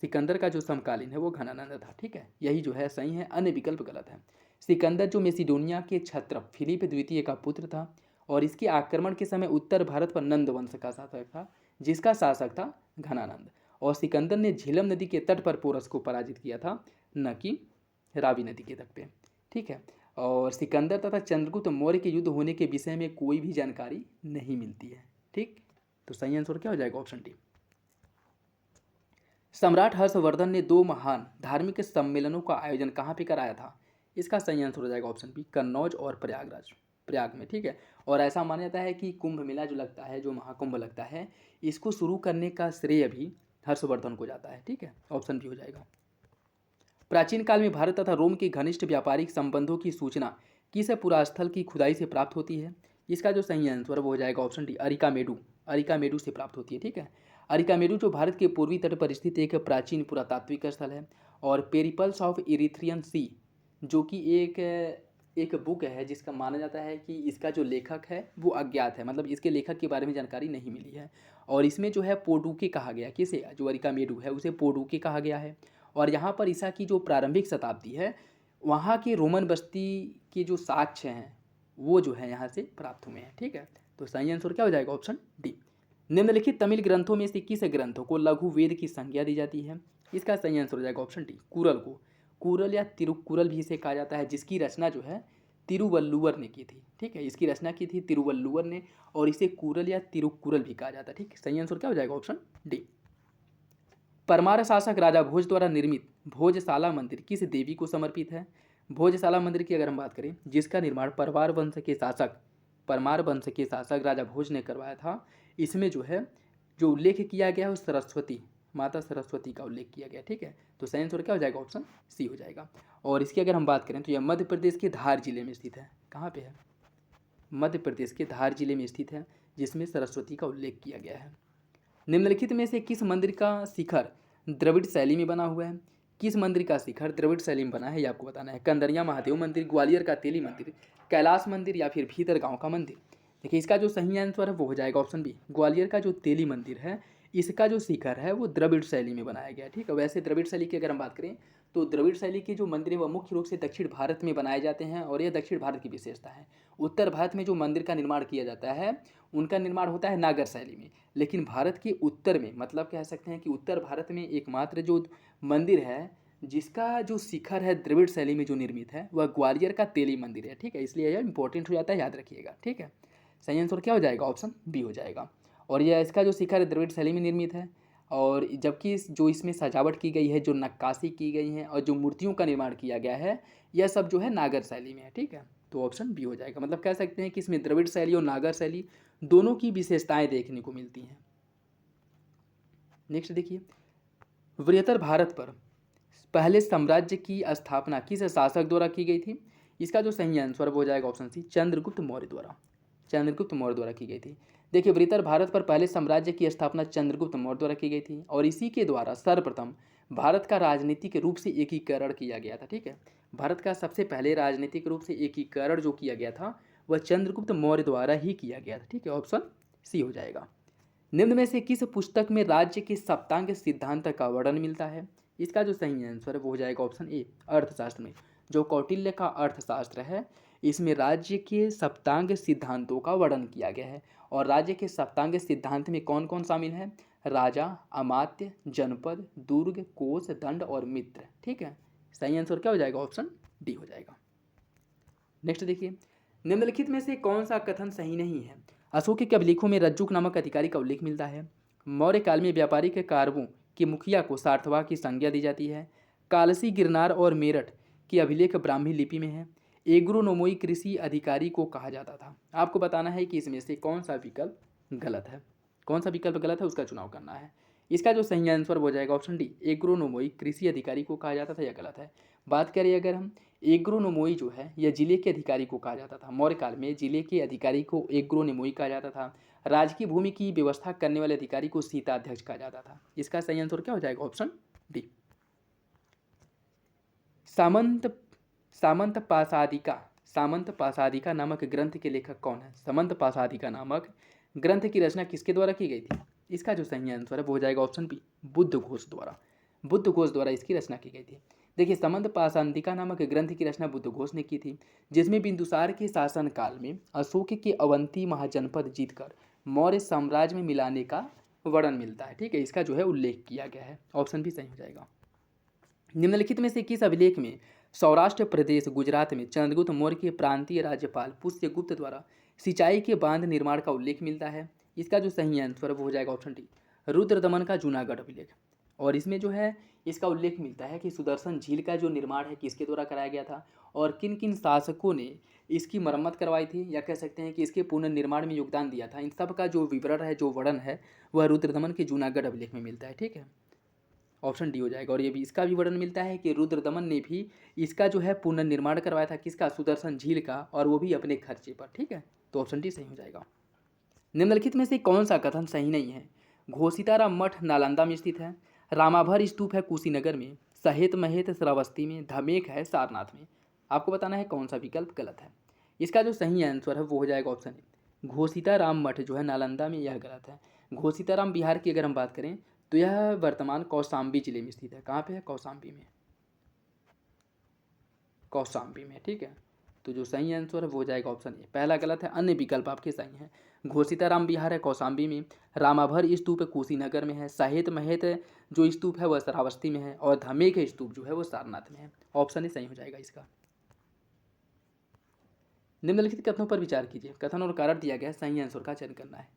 सिकंदर का जो समकालीन है वो घनानंद था। ठीक है, यही जो है सही है, अन्य विकल्प गलत है। सिकंदर जो मेसिडोनिया के क्षत्रप फिलिप द्वितीय का पुत्र था और इसके आक्रमण के समय उत्तर भारत पर नंद वंश का शासक था, जिसका शासक था घनानंद। और सिकंदर ने झेलम नदी के तट पर पोरस को पराजित किया था, न कि रावी नदी के तट पे। ठीक है। और सिकंदर तथा चंद्रगुप्त मौर्य के युद्ध होने के विषय में कोई भी जानकारी नहीं मिलती है। ठीक, तो सही आंसर क्या हो जाएगा? Option D. सम्राट हर्षवर्धन ने 2 महान धार्मिक सम्मेलनों का आयोजन कहाँ पे कराया था? इसका सही आंसर हो जाएगा ऑप्शन बी, कन्नौज और प्रयागराज, प्रयाग में। ठीक है। और ऐसा माना जाता है कि कुंभ मेला जो लगता है, जो महाकुंभ लगता है, इसको शुरू करने का श्रेय भी हर्षवर्धन को जाता है। ठीक है, ऑप्शन बी हो जाएगा। प्राचीन काल में भारत तथा रोम के घनिष्ठ व्यापारिक संबंधों की सूचना किस पुरास्थल की खुदाई से प्राप्त होती है? इसका जो सही आंसर वो हो जाएगा ऑप्शन डी, अरिकामेडू। अरिकामेडू से प्राप्त होती है। ठीक है। अरिकामेडू जो भारत के पूर्वी तट पर स्थित एक प्राचीन पुरातात्विक स्थल है। और पेरिपल्स ऑफ इरिथ्रियन सी, जो कि एक बुक है जिसका माना जाता है कि इसका जो लेखक है वो अज्ञात है, मतलब इसके लेखक के बारे में जानकारी नहीं मिली है। और इसमें जो है पोडुके कहा गया, किसे? जो अरिकामेडू है उसे पोडुके कहा गया है। और यहाँ पर ईसा की जो प्रारंभिक शताब्दी है, वहाँ की रोमन बस्ती के जो साक्ष्य हैं वो जो है यहाँ से प्राप्त हुए हैं। ठीक है, तो सही आंसर क्या हो जाएगा? Option D. निम्नलिखित तमिल ग्रंथों में से किस ग्रंथों को लघु वेद की संज्ञा दी जाती है? इसका सही आंसर हो जाएगा ऑप्शन डी, कुरल को। कुरल या तिरुकुरल भी इसे कहा जाता है, जिसकी रचना जो है तिरुवल्लुवर ने की थी। ठीक है, इसकी रचना की थी तिरुवल्लुवर ने, और इसे कुरल या तिरुकुरल भी कहा जाता है। ठीक, सही आंसर क्या हो जाएगा? Option D. परमार शासक राजा भोज द्वारा निर्मित भोजशाला मंदिर किस देवी को समर्पित है? भोजशाला मंदिर की अगर हम बात करें, जिसका निर्माण परमार वंश के शासक राजा भोज ने करवाया था, इसमें जो है जो उल्लेख किया गया है वो सरस्वती, माता सरस्वती का उल्लेख किया गया। ठीक है, तो सही आंसर क्या हो जाएगा? ऑप्शन सी हो जाएगा। और इसकी अगर हम बात करें तो यह मध्य प्रदेश के धार जिले में स्थित है। कहाँ पे है? मध्य प्रदेश के धार जिले में स्थित है, जिसमें सरस्वती का उल्लेख किया गया है। निम्नलिखित में से किस मंदिर का शिखर द्रविड़ शैली में बना हुआ है? किस मंदिर का शिखर द्रविड़ शैली में बना है, ये आपको बताना है। कंदरिया महादेव मंदिर, ग्वालियर का तेली मंदिर, कैलाश मंदिर या फिर भीतर गांव का मंदिर? देखिए, इसका जो सही आंसर है वो हो जाएगा ऑप्शन बी, ग्वालियर का जो तेली मंदिर है, इसका जो शिखर है वो द्रविड़ शैली में बनाया गया है। ठीक है। वैसे द्रविड़ शैली की अगर हम बात करें तो द्रविड़ शैली के जो मंदिर है वह मुख्य रूप से दक्षिण भारत में बनाए जाते हैं, और यह दक्षिण भारत की विशेषता है। उत्तर भारत में जो मंदिर का निर्माण किया जाता है उनका निर्माण होता है नागर शैली में। लेकिन भारत के उत्तर में, मतलब कह सकते हैं कि उत्तर भारत में एकमात्र जो मंदिर है जिसका जो शिखर है द्रविड़ शैली में जो निर्मित है, वह ग्वालियर का तेली मंदिर है। ठीक है, इसलिए यह इंपॉर्टेंट हो जाता है, याद रखिएगा। ठीक है, सही आंसर क्या हो जाएगा? ऑप्शन बी हो जाएगा। और यह इसका जो शिखर है द्रविड़ शैली में निर्मित है, और जबकि जो इसमें सजावट की गई है, जो नक्काशी की गई है और जो मूर्तियों का निर्माण किया गया है, यह सब जो है नागर शैली में है। ठीक है, तो ऑप्शन बी हो जाएगा। मतलब कह सकते हैं कि इसमें द्रविड़ शैली और नागर शैली दोनों की विशेषताएं देखने को मिलती हैं। नेक्स्ट देखिए, वृहत्तर भारत पर पहले साम्राज्य की स्थापना किस शासक द्वारा की गई थी? इसका जो सही आंसर वो हो जाएगा ऑप्शन सी, चंद्रगुप्त मौर्य द्वारा। चंद्रगुप्त मौर्य द्वारा की गई थी। देखिए, वृहत्तर भारत पर पहले साम्राज्य की स्थापना चंद्रगुप्त मौर्य द्वारा की गई थी, और इसी के द्वारा सर्वप्रथम भारत का राजनीतिक रूप से एकीकरण किया गया था। ठीक है, भारत का सबसे पहले राजनीतिक रूप से एकीकरण जो किया गया था वह चंद्रगुप्त मौर्य द्वारा ही किया गया था। ठीक है, ऑप्शन सी हो जाएगा। निम्न में से किस पुस्तक में राज्य के सप्तांग सिद्धांत का वर्णन मिलता है? इसका जो सही आंसर है वो हो जाएगा ऑप्शन ए, अर्थशास्त्र में। जो कौटिल्य का अर्थशास्त्र है, इसमें राज्य के सप्तांग सिद्धांतों का वर्णन किया गया है। और राज्य के सप्तांग सिद्धांत में कौन कौन शामिल है? राजा, अमात्य, जनपद, दुर्ग, कोष, दंड और मित्र। ठीक है, सही आंसर क्या हो जाएगा? ऑप्शन डी हो जाएगा। नेक्स्ट देखिए, निम्नलिखित में से कौन सा कथन सही नहीं है? अशोक के अभिलेखों में रज्जुक नामक अधिकारी का उल्लेख मिलता है। मौर्य काल में व्यापारिक कारवों के मुखिया को सार्थवा की संज्ञा दी जाती है। कालसी, गिरनार और मेरठ के अभिलेख ब्राह्मी लिपि में है। एग्रोनोमोई कृषि अधिकारी को कहा जाता था। आपको बताना है कि इसमें से कौन सा विकल्प गलत है, कौन सा विकल्प गलत है उसका चुनाव करना है। इसका जो सही आंसर हो जाएगा ऑप्शन डी, एग्रोनोमोई कृषि अधिकारी को कहा जाता था, यह गलत है। बात करें अगर हम, एग्रोनोमोई जो है यह जिले के अधिकारी को कहा जाता था। मौर्य काल में जिले के अधिकारी को एग्रोनोमोई कहा जाता था। राजकीय भूमि की व्यवस्था करने वाले अधिकारी को सीताध्यक्ष कहा जाता था। इसका सही आंसर क्या हो जाएगा? Option D. सामंत सामंत पासादिका नामक ग्रंथ के लेखक कौन है? सामंत पासादिका नामक ग्रंथ की रचना किसके द्वारा की गई थी? इसका जो सही आंसर है वो हो जाएगा ऑप्शन बी, बुद्ध घोष द्वारा। बुद्ध घोष द्वारा इसकी रचना की गई थी। देखिए समंत पाषाणिका नामक ग्रंथ की रचना बुद्धघोष ने की थी, जिसमें बिंदुसार के शासनकाल में अशोक के अवंती महाजनपद जीतकर मौर्य साम्राज्य में मिलाने का वर्णन मिलता है। ठीक है, इसका जो है उल्लेख किया गया है। ऑप्शन भी सही हो जाएगा। निम्नलिखित में से किस अभिलेख में सौराष्ट्र प्रदेश गुजरात में चंद्रगुप्त मौर्य के प्रांतीय राज्यपाल पुष्यगुप्त द्वारा सिंचाई के बांध निर्माण का उल्लेख मिलता है? इसका जो सही आंसर है वो हो जाएगा ऑप्शन डी, रुद्रदमन का जूनागढ़ अभिलेख। और इसमें जो है इसका उल्लेख मिलता है कि सुदर्शन झील का जो निर्माण है किसके द्वारा कराया गया था और किन किन शासकों ने इसकी मरम्मत करवाई थी, या कह सकते हैं कि इसके पुनर्निर्माण में योगदान दिया था। इन सब का जो विवरण है, जो वर्णन है, वह रुद्रदमन के जूनागढ़ अभिलेख में मिलता है। ठीक है, ऑप्शन डी हो जाएगा। और ये भी इसका भी वर्णन मिलता है कि रुद्रदमन ने भी इसका जो है पुनर्निर्माण करवाया था, किसका, सुदर्शन झील का, और वो भी अपने खर्चे पर। ठीक है, तो ऑप्शन डी सही हो जाएगा। निम्नलिखित में से कौन सा कथन सही नहीं है? घोषिताराम मठ नालंदा में स्थित है, रामाभर स्तूप है कुशीनगर में, सहेत महेत श्रावस्ती में, धमेक है सारनाथ में। आपको बताना है कौन सा विकल्प गलत है। इसका जो सही आंसर है वो हो जाएगा ऑप्शन ए, घोषिताराम मठ जो है नालंदा में, यह गलत है। घोषिताराम बिहार की अगर हम बात करें तो यह वर्तमान कौशाम्बी जिले में स्थित है। कहाँ पे है? कौशाम्बी में, कौशाम्बी में। ठीक है, तो जो सही आंसर है वो हो जाएगा ऑप्शन ए, पहला गलत है, अन्य विकल्प आपके सही हैं। घोषिताराम बिहार है कौशाम्बी में, रामाभर स्तूप कुशीनगर में है, सहेत महेत जो स्तूप है वह श्रावस्ती में है, और धमेक स्तूप जो है वो सारनाथ में है। ऑप्शन ए सही हो जाएगा इसका। निम्नलिखित कथनों पर विचार कीजिए। कथन और कारण दिया गया है, सही आंसर का चयन करना है।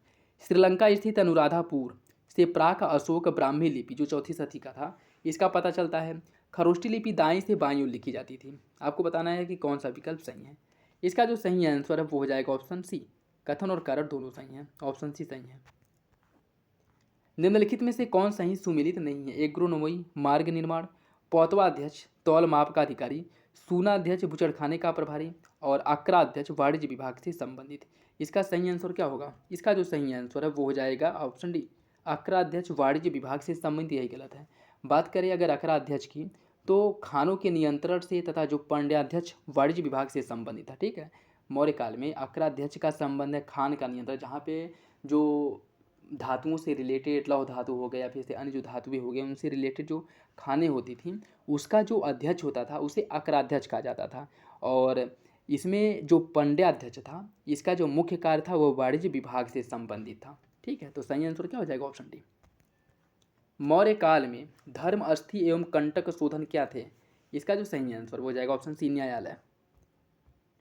श्रीलंका स्थित अनुराधापुर से प्राक अशोक ब्राह्मी लिपि जो चौथी सदी का था, इसका पता चलता है। खरोष्टी लिपि दाएं से बाईं ओर लिखी जाती थी। आपको बताना है कि कौन सा विकल्प सही है। इसका जो सही आंसर है वो हो जाएगा ऑप्शन सी, कथन और कारण दोनों सही हैं। ऑप्शन सी सही है। निम्नलिखित में से कौन सही सुमेलित नहीं है? एग्रोनोमी, मार्ग निर्माण, पौतवा अध्यक्ष, तौल माप का अधिकारी, सूना अध्यक्ष, बुचड़खाने का प्रभारी, और आक्रा अध्यक्ष, वाणिज्य विभाग से संबंधित। इसका सही आंसर क्या होगा? इसका जो सही आंसर है वो हो जाएगा ऑप्शन डी, आक्रा अध्यक्ष वाणिज्य विभाग से संबंधित। यही गलत है। बात करें अगर आक्रा अध्यक्ष की, तो खानों के नियंत्रण से तथा जो पांड्याध्यक्ष वाणिज्य विभाग से संबंधित था। ठीक है, मौर्य काल में आक्रा अध्यक्ष का संबंध है खान का नियंत्रण, जहाँ पे जो धातुओं से रिलेटेड, लौह धातु हो गया, फिर से अन्य जो धातुएं हो गए, उनसे रिलेटेड जो खाने होती थी, उसका जो अध्यक्ष होता था उसे अक्राध्यक्ष कहा जाता था। और इसमें जो पंड्याध्यक्ष था, इसका जो मुख्य कार्य था वह वाणिज्य विभाग से संबंधित था। ठीक है, तो सही आंसर क्या हो जाएगा? Option D. मौर्य काल में धर्म, अस्थि एवं कंटक शोधन क्या थे? इसका जो सही आंसर हो जाएगा ऑप्शन सी, न्यायालय।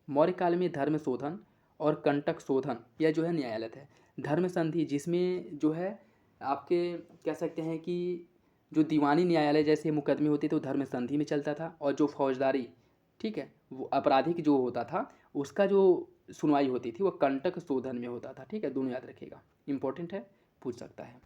मौर्य काल में धर्म शोधन और कंटक शोधन यह जो है न्यायालय है। धर्म संधि जिसमें जो है आपके कह सकते हैं कि जो दीवानी न्यायालय जैसे मुकदमे होते थे वो धर्म संधि में चलता था, और जो फौजदारी, ठीक है, वो आपराधिक जो होता था उसका जो सुनवाई होती थी वो कंटक शोधन में होता था। ठीक है, दोनों याद रखिएगा, इंपॉर्टेंट है, पूछ सकता है।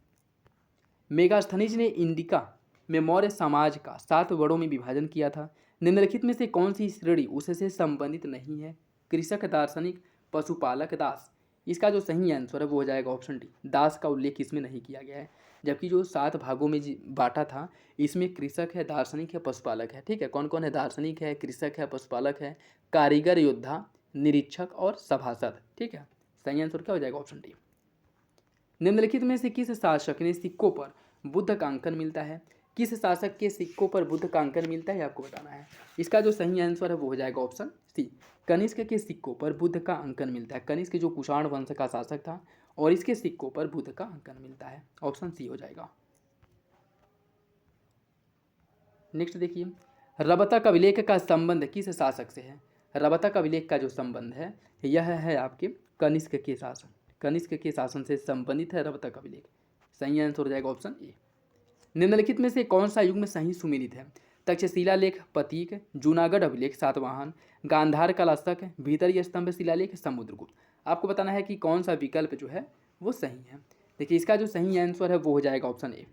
मेगास्थनीज ने इंडिका में मौर्य समाज का 7 वर्णों में विभाजन किया था। निम्नलिखित में से कौन सी श्रेणी उससे संबंधित नहीं है? कृषक, दार्शनिक, पशुपालक, दास। इसका जो सही आंसर है वो हो जाएगा ऑप्शन डी, दास का उल्लेख इसमें नहीं किया गया है। जबकि जो 7 भागों में बांटा था, इसमें कृषक है, दार्शनिक है, पशुपालक है। ठीक है, कौन कौन है? दार्शनिक है, कृषक है, पशुपालक है, कारीगर, योद्धा, निरीक्षक और सभासद। ठीक है, सही आंसर क्या हो जाएगा? Option D. निम्नलिखित में से किस शासक ने सिक्कों पर बुद्ध का अंकन मिलता है? किस शासक के सिक्कों पर बुद्ध का अंकन मिलता है आपको बताना है। इसका जो सही आंसर है वो हो जाएगा ऑप्शन सी, कनिष्क के सिक्कों पर बुद्ध का अंकन मिलता है। कनिष्क जो कुषाण वंश का शासक था, और इसके सिक्कों पर बुद्ध का अंकन मिलता है। ऑप्शन सी हो जाएगा। नेक्स्ट देखिए, रबतक अभिलेख का संबंध किस शासक से है? रबतक अभिलेख का जो संबंध है यह है आपके कनिष्क के शासन, कनिष्क के शासन से संबंधित है रबतक अभिलेख। सही आंसर हो जाएगा ऑप्शन ए। निम्नलिखित में से कौन सा युग में सही सुमेलित है? तक्षशिला लेख, पतीक, जूनागढ़ अभिलेख, सातवाहन, गांधार कलाशक, भीतरी स्तंभ शिलालेख, समुद्रगुप्त। आपको बताना है कि कौन सा विकल्प जो है वो सही है। देखिए, इसका जो सही आंसर है वो हो जाएगा ऑप्शन ए,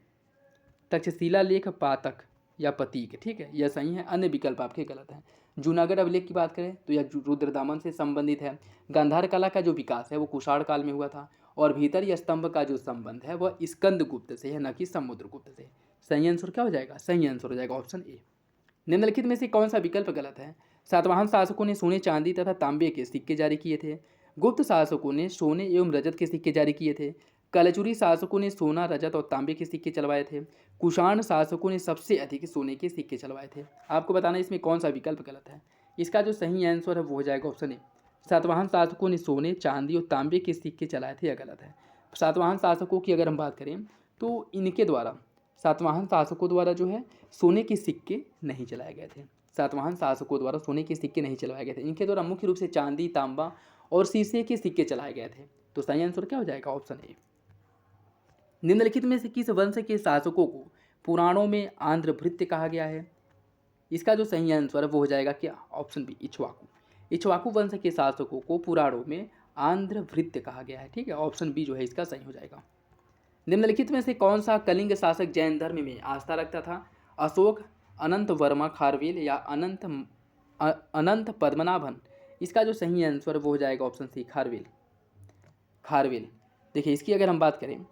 तक्षशिला लेख, पातक या पतीक। ठीक है, यह सही है, अन्य विकल्प आपके गलत हैं। जूनागढ़ अभिलेख की बात करें तो यह रुद्रदामन से संबंधित है। गांधार कला का जो विकास है वो कुषाण काल में हुआ था, और भीतरी स्तंभ का जो संबंध है वह स्कंदगुप्त से है, न कि समुद्रगुप्त से। सही आंसर क्या हो जाएगा? सही आंसर हो जाएगा ऑप्शन ए। निम्नलिखित में से कौन सा विकल्प गलत है? सातवाहन शासकों ने सोने, चांदी तथा तांबे के सिक्के जारी किए थे। गुप्त शासकों ने सोने एवं रजत के सिक्के जारी किए थे। कलचुरी शासकों ने सोना, रजत और तांबे के सिक्के चलवाए थे। कुषाण शासकों ने सबसे अधिक सोने के सिक्के चलवाए थे। आपको बताना है इसमें कौन सा विकल्प गलत है। इसका जो सही आंसर है वो हो जाएगा ऑप्शन ए, सातवाहन शासकों ने सोने, चांदी और तांबे के सिक्के चलाए थे, यह गलत है। सातवाहन शासकों की अगर हम बात करें तो इनके द्वारा, सातवाहन शासकों द्वारा जो है सोने के सिक्के नहीं चलाए गए थे। सातवाहन शासकों द्वारा सोने के सिक्के नहीं चलवाए गए थे। इनके द्वारा मुख्य रूप से चांदी, तांबा और शीशे के सिक्के चलाए गए थे। तो सही आंसर क्या हो जाएगा? ऑप्शन ए। निम्नलिखित में से किस वंश के शासकों को पुराणों में आंध्रभृत्य कहा गया है? इसका जो सही आंसर है वो हो जाएगा क्या? Option B, Ikshvaku. इक्ष्वाकु वंश के शासकों को पुराणों में आंध्रभृत्य कहा गया है, ठीक है। ऑप्शन बी जो है इसका सही हो जाएगा। निम्नलिखित में से कौन सा कलिंग शासक जैन धर्म में आस्था रखता था? अशोक, अनंत वर्मा खारवेल या अनंत पद्मनाभन? इसका जो सही आंसर वो हो जाएगा ऑप्शन सी, खारवेल। खारवेल। देखिए इसकी अगर हम बात करें,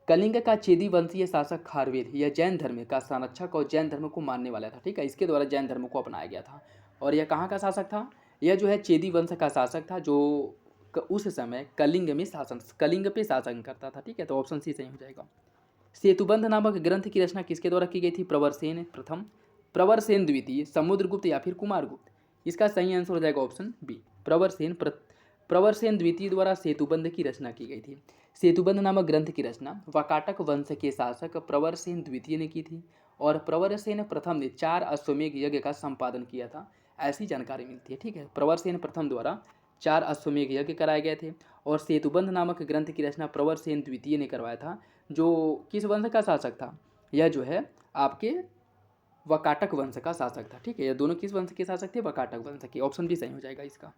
कलिंग का चेदी वंशीय शासक खारवेल यह जैन धर्म का संरक्षक और जैन धर्म को मानने वाला था, ठीक है। इसके द्वारा जैन धर्म को अपनाया गया था। और यह कहाँ का शासक था? यह जो है चेदी वंश का शासक था, जो उस समय कलिंग पे शासन करता था, ठीक है। तो ऑप्शन सी सही हो जाएगा। सेतुबंध नामक ग्रंथ की रचना किसके द्वारा की गई थी? प्रवरसेन प्रथम, प्रवरसेन द्वितीय, समुद्रगुप्त या फिर कुमारगुप्त? इसका सही आंसर हो जाएगा ऑप्शन बी, प्रवरसेन द्वितीय द्वारा सेतुबंध की रचना की गई थी। सेतुबंध नामक ग्रंथ की रचना वाकाटक वंश के शासक प्रवरसेन द्वितीय ने की थी और प्रवरसेन प्रथम ने 4 अश्वमेघ यज्ञ का संपादन किया था, ऐसी जानकारी मिलती है, ठीक है। प्रवरसेन प्रथम द्वारा 4 अश्वमेघ यज्ञ कराए गए थे और सेतुबंध नामक ग्रंथ की रचना प्रवरसेन द्वितीय ने करवाया था, जो किस वंश का शासक था? यह जो है आपके वाकाटक वंश का शासक था, ठीक है। यह दोनों किस वंश के शासक थे? वाकाटक वंश के। ऑप्शन बी सही हो जाएगा इसका।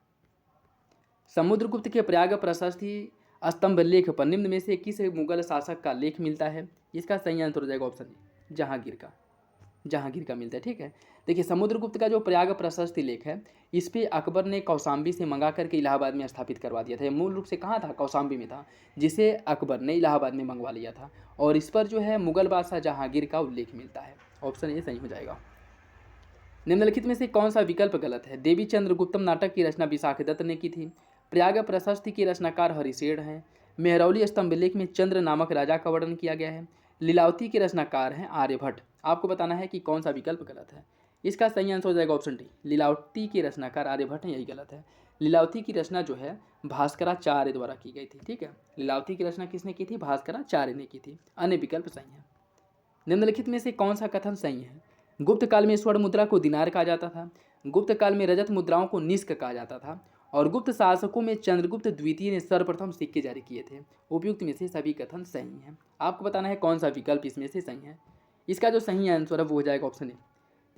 समुद्रगुप्त के प्रयाग प्रशस्ति स्तंभ लेख पर निम्न में से किस मुगल शासक का लेख मिलता है? इसका सही आंसर हो जाएगा ऑप्शन ए, जहांगीर का। जहांगीर का मिलता है, ठीक है। देखिए समुद्रगुप्त का जो प्रयाग प्रशस्ति लेख है, इस पे अकबर ने कौशाम्बी से मंगा करके इलाहाबाद में स्थापित करवा दिया था। ये मूल रूप से कहाँ था? कौशाम्बी में था, जिसे अकबर ने इलाहाबाद में मंगवा लिया था। और इस पर जो है मुगल बादशाह जहांगीर का उल्लेख मिलता है। ऑप्शन ए सही हो जाएगा। निम्नलिखित में से कौन सा विकल्प गलत है? देवी चंद्रगुप्तम नाटक की रचना विशाखदत्त ने की थी। प्रयाग प्रशस्ति के रचनाकार हरिशेठ हैं। मेहरौली स्तंभ लेख में चंद्र नामक राजा का वर्णन किया गया है। लीलावती के रचनाकार हैं आर्यभट्ट। आपको बताना है कि कौन सा विकल्प गलत है। इसका सही आंसर हो जाएगा ऑप्शन डी, लीलावती के रचनाकार आर्यभट्ट हैं, यही गलत है। लीलावती की रचना जो है भास्कराचार्य द्वारा की गई थी, ठीक है। लीलावती की रचना किसने की थी? भास्कराचार्य ने की थी। अन्य विकल्प सही है। निम्नलिखित में से कौन सा कथन सही है? गुप्त काल में स्वर्ण मुद्रा को दिनार कहा जाता था, गुप्त काल में रजत मुद्राओं को निष्क कहा जाता था और गुप्त शासकों में चंद्रगुप्त द्वितीय ने सर्वप्रथम सिक्के जारी किए थे। उपयुक्त में से सभी कथन सही हैं। आपको बताना है कौन सा विकल्प इसमें से सही है। इसका जो सही आंसर है वो हो जाएगा ऑप्शन ए।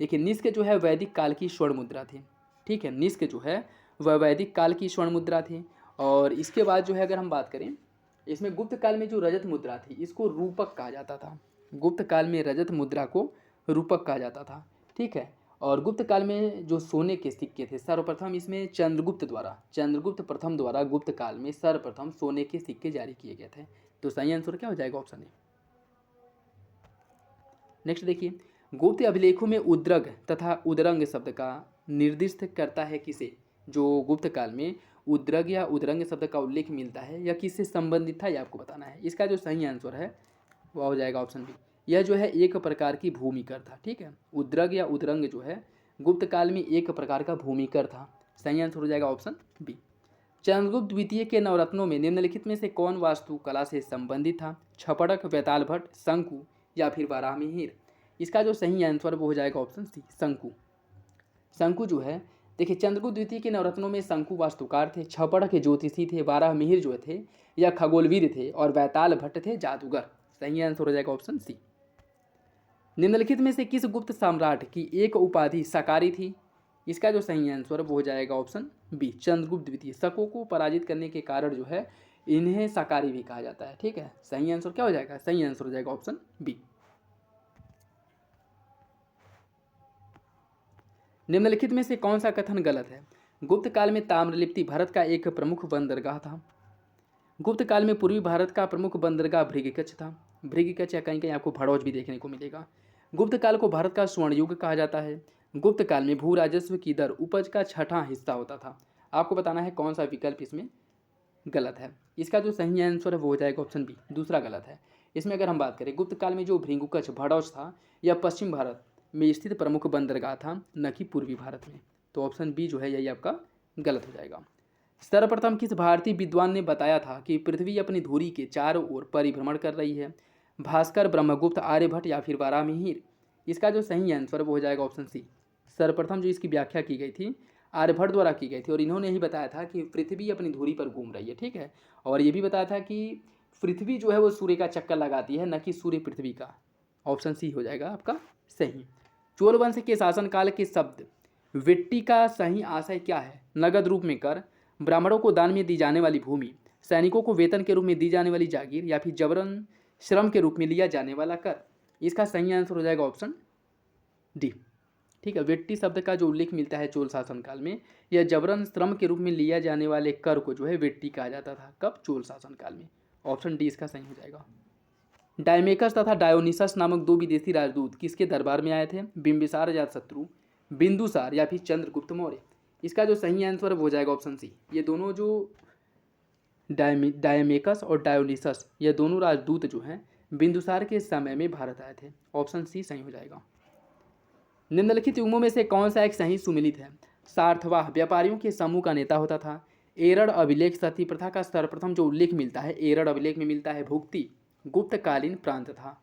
देखिए निष्क जो है वैदिक काल की स्वर्ण मुद्रा थी, ठीक है। निष्क जो है वह वैदिक काल की स्वर्ण मुद्रा थी। और इसके बाद जो है अगर हम बात करें, इसमें गुप्त काल में जो रजत मुद्रा थी इसको रूपक कहा जाता था। गुप्त काल में रजत मुद्रा को रूपक कहा जाता था, ठीक है। और गुप्त काल में जो सोने के सिक्के थे, सर्वप्रथम इसमें चंद्रगुप्त प्रथम द्वारा गुप्त काल में सर्वप्रथम सोने के सिक्के जारी किए गए थे। तो सही आंसर क्या हो जाएगा? ऑप्शन ए। नेक्स्ट देखिए, गुप्त अभिलेखों में उद्रग तथा उदरंग शब्द का निर्दिष्ट करता है किसे? जो गुप्त काल में उद्रग या उदरंग शब्द का उल्लेख मिलता है या किससे संबंधित था, यह आपको बताना है। इसका जो सही आंसर है वह हो जाएगा ऑप्शन बी। यह जो है एक प्रकार की भूमिकर था, ठीक है। उद्रग या उदरंग जो है गुप्त काल में एक प्रकार का भूमिकर था। सही आंसर हो जाएगा ऑप्शन बी। चंद्रगुप्त द्वितीय के नवरत्नों में निम्नलिखित में से कौन वास्तुकला से संबंधित था? छपड़क, वेताल भट्ट, शंकु या फिर वाराहमिहिर? इसका जो सही आंसर वो हो जाएगा ऑप्शन सी, शंकु। शंकु जो है, देखिए चंद्रगुप्त द्वितीय के नवरत्नों में शंकु वास्तुकार थे, छपड़क ज्योतिषी थे, वाराहमिहिर जो थे या खगोलवीर थे और वेताल भट्ट थे जादूगर। सही आंसर हो जाएगा ऑप्शन सी। निम्नलिखित में से किस गुप्त सम्राट की एक उपाधि सकारी थी? इसका जो सही आंसर वो हो जाएगा ऑप्शन बी, चंद्रगुप्त द्वितीय। शकों को पराजित करने के कारण जो है इन्हें सकारी भी कहा जाता है, ठीक है। सही आंसर क्या हो जाएगा? सही आंसर हो जाएगा ऑप्शन बी। निम्नलिखित में से कौन सा कथन गलत है? गुप्त काल में ताम्रलिप्ति भारत का एक प्रमुख बंदरगाह था। गुप्त काल में पूर्वी भारत का प्रमुख बंदरगाह भृगकच्छ था। भृगकच्छ या कहीं कहीं आपको भड़ौच भी देखने को मिलेगा। गुप्त काल को भारत का स्वर्ण युग कहा जाता है। गुप्त काल में भू राजस्व की दर उपज का 6वां हिस्सा होता था। आपको बताना है कौन सा विकल्प इसमें गलत है। इसका जो सही आंसर है वो हो जाएगा ऑप्शन बी, दूसरा गलत है। इसमें अगर हम बात करें गुप्त काल में जो भृंगुकच भड़ौच था यह पश्चिम भारत में स्थित प्रमुख बंदरगाह था, न कि पूर्वी भारत में। तो ऑप्शन बी जो है यही आपका गलत हो जाएगा। सर्वप्रथम किस भारतीय विद्वान ने बताया था कि पृथ्वी अपनी धुरी के चारों ओर परिभ्रमण कर रही है? भास्कर, ब्रह्मगुप्त, आर्यभट्ट या फिर वारामिहिर? इसका जो सही आंसर वो हो जाएगा ऑप्शन सी। सर्वप्रथम जो इसकी व्याख्या की गई थी आर्यभट्ट द्वारा की गई थी और इन्होंने ही बताया था कि पृथ्वी अपनी धुरी पर घूम रही है, ठीक है। और ये भी बताया था कि पृथ्वी जो है वो सूर्य का चक्कर लगाती है, न कि सूर्य पृथ्वी का। ऑप्शन सी हो जाएगा आपका सही। चोल वंश के शासनकाल के शब्द वेट्टी का सही आशय क्या है? नगद रूप में कर, ब्राह्मणों को दान में दी जाने वाली भूमि, सैनिकों को वेतन के रूप में दी जाने वाली जागीर या फिर जबरन श्रम के रूप में लिया जाने वाला कर? इसका सही आंसर हो जाएगा ऑप्शन डी, ठीक है। वेट्टी शब्द का जो उल्लेख मिलता है चोल शासनकाल में, यह जबरन श्रम के रूप में लिया जाने वाले कर को जो है वेट्टी कहा जाता था। कब? चोल शासनकाल में। ऑप्शन डी इसका सही हो जाएगा। डायमेकस तथा डायोनिसस नामक दो विदेशी राजदूत किसके दरबार में आए थे? बिंबिसार अजातशत्रु, बिंदुसार या फिर चंद्रगुप्त मौर्य? इसका जो सही आंसर हो जाएगा ऑप्शन सी। ये दोनों जो डायमेकस और डायोनिसस ये दोनों राजदूत जो हैं बिंदुसार के समय में भारत आए थे। ऑप्शन सी सही हो जाएगा। निम्नलिखित युग्मों में से कौन सा एक सही सुमिलित है? सार्थवाह व्यापारियों के समूह का नेता होता था। एरड़ अभिलेख सती प्रथा का सर्वप्रथम जो उल्लेख मिलता है एरड़ अभिलेख में मिलता है भुक्ति गुप्तकालीन प्रांत था।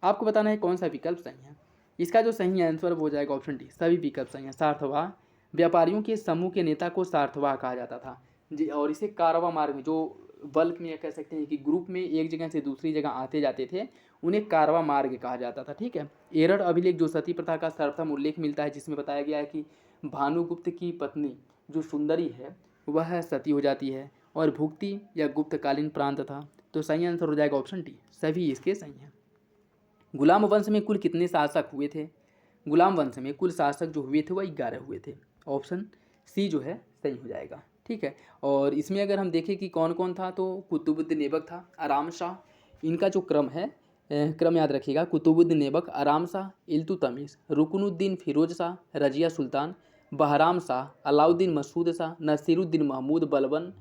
आपको बताना है कौन सा विकल्प सही है। इसका जो सही आंसर वो हो जाएगा ऑप्शन डी, सभी विकल्प सही है। सार्थवाह व्यापारियों के समूह के नेता को सार्थवाह कहा जाता था जी। और इसे कारवा मार्ग में जो बल्क में कह सकते हैं कि ग्रुप में एक जगह से दूसरी जगह आते जाते थे उन्हें कारवा मार्ग कहा जाता था, ठीक है। एरड़ अभिलेख जो सती प्रथा का सर्वप्रथम उल्लेख मिलता है जिसमें बताया गया है कि भानुगुप्त की पत्नी जो सुंदरी है वह सती हो जाती है और भुक्ति या गुप्तकालीन प्रांत था। तो सही आंसर हो जाएगा ऑप्शन डी, सभी इसके सही हैं। गुलाम वंश में कुल कितने शासक हुए थे? गुलाम वंश में कुल शासक जो हुए थे वह 11 हुए थे। ऑप्शन सी जो है सही हो जाएगा, ठीक है। और इसमें अगर हम देखें कि कौन कौन था तो कुतुबुद्दीन ऐबक था, आराम शाह, इनका जो क्रम है क्रम याद रखिएगा। कुतुबुद्दीन ऐबक, आराम शाह, इल्तुतमिश, रुकनुद्दीन फिरोज शाह, रजिया सुल्तान, बहराम शाह, अलाउद्दीन मसूद शाह, नसीरुद्दीन महमूद बलबन,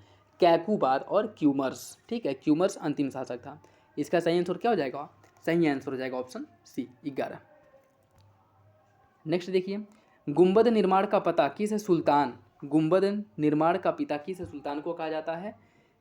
कैकूबाद और क्यूमर्स, ठीक है। क्यूमर्स अंतिम शासक था। इसका सही आंसर क्या हो जाएगा? सही आंसर हो जाएगा ऑप्शन सी 11। नेक्स्ट देखिए, गुंबद निर्माण का पता किस सुल्तान, गुंबद निर्माण का पिता किस सुल्तान को कहा जाता है?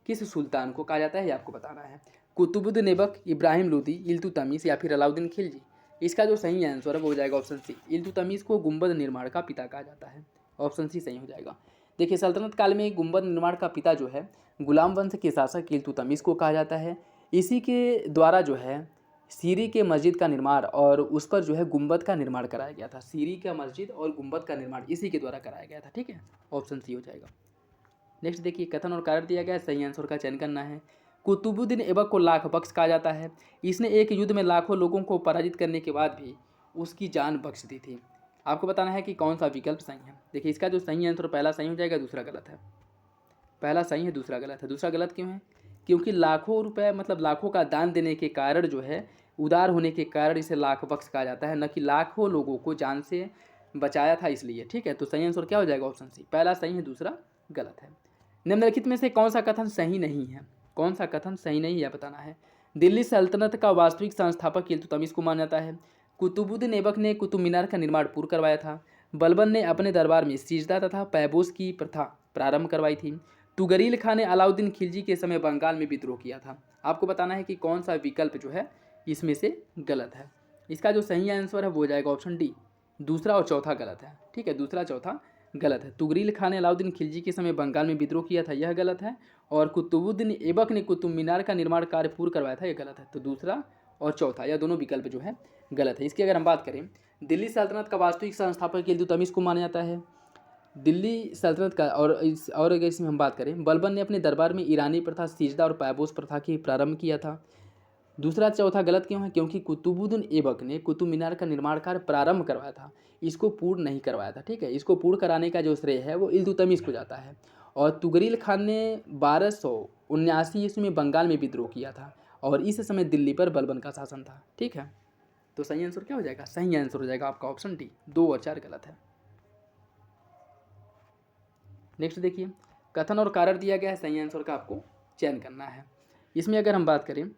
किस सुल्तान को कहा जाता है ये आपको बताना है। कुतुबुद्दीन ऐबक, इब्राहिम लोदी, इल्तुतमिश या फिर अलाउद्दीन खिलजी? इसका जो सही आंसर है वो हो जाएगा ऑप्शन सी। इल्तुतमिश को गुंबद निर्माण का पिता कहा जाता है। ऑप्शन सी सही हो जाएगा। देखिए सल्तनत काल में गुंबद निर्माण का पिता जो है गुलाम वंश के शासक इल्तुतमिश को कहा जाता है। इसी के द्वारा जो है सीरी के मस्जिद का निर्माण और उस पर जो है गुंबद का निर्माण कराया गया था। सीरी का मस्जिद और गुंबद का निर्माण इसी के द्वारा कराया गया था, ठीक है। ऑप्शन सी हो जाएगा। नेक्स्ट देखिए, कथन और कारण दिया गया है, सही आंसर का चयन करना है। कुतुबुद्दीन ऐबक को लाख बख्श कहा जाता है। इसने एक युद्ध में लाखों लोगों को पराजित करने के बाद भी उसकी जान बख्श दी थी। आपको बताना है कि कौन सा विकल्प सही है। देखिए इसका जो सही आंसर पहला सही हो जाएगा, दूसरा गलत है। पहला सही है, दूसरा गलत है। दूसरा गलत क्यों है? क्योंकि लाखों रुपए मतलब लाखों का दान देने के कारण जो है उदार होने के कारण इसे लाख बख्श कहा जाता है, न कि लाखों लोगों को जान से बचाया था इसलिए, ठीक है। तो सही आंसर क्या हो जाएगा? Option C. पहला सही है, दूसरा गलत है। निम्नलिखित में से कौन सा कथन सही नहीं है? कौन सा कथन सही नहीं है बताना है। दिल्ली सल्तनत का वास्तविक संस्थापक इल्तुतमिश को माना जाता है। कुतुबुद्दीन ऐबक ने कुतुब मीनार का निर्माण पूर्ण करवाया था। बलबन ने अपने दरबार में सिजदा तथा पैबोस की प्रथा प्रारंभ करवाई थी। तुगरील खां ने अलाउद्दीन खिलजी के समय बंगाल में विद्रोह किया था। आपको बताना है कि कौन सा विकल्प जो है इसमें से गलत है। इसका जो सही आंसर है वो हो जाएगा ऑप्शन डी, दूसरा और चौथा गलत है, ठीक है। दूसरा चौथा गलत है। तुगरील खां ने अलाउद्दीन खिलजी के समय बंगाल में विद्रोह किया था, यह गलत है। और कुतुबुद्दीन ऐबक ने कुतुब मीनार का निर्माण कार्य पूर्ण करवाया था, यह गलत है। तो दूसरा और चौथा यह दोनों विकल्प जो है गलत है। इसकी अगर हम बात करें, दिल्ली सल्तनत का वास्तविक संस्थापक इल्तुतमिश को माना जाता है। दिल्ली सल्तनत का और अगर इसमें हम बात करें, बलबन ने अपने दरबार में ईरानी प्रथा सिजदा और पैबोस प्रथा की प्रारंभ किया था। दूसरा चौथा गलत क्यों है? क्योंकि कुतुबुद्दीन ऐबक ने कुतुब मीनार का निर्माण कार्य प्रारंभ करवाया था, इसको पूर्ण नहीं करवाया था, ठीक है। इसको पूर्ण कराने का जो श्रेय है वो इल्तुतमिश को जाता है। और तुगरील खान ने 1279 ईस्वी में बंगाल में विद्रोह किया था और इस समय दिल्ली पर बलबन का शासन था, ठीक है। तो सही आंसर क्या हो जाएगा? सही आंसर हो जाएगा आपका ऑप्शन डी, 2 और 4 गलत है। नेक्स्ट देखिए, कथन और कारण दिया गया है, सही आंसर का आपको चयन करना है। इसमें अगर हम बात करें,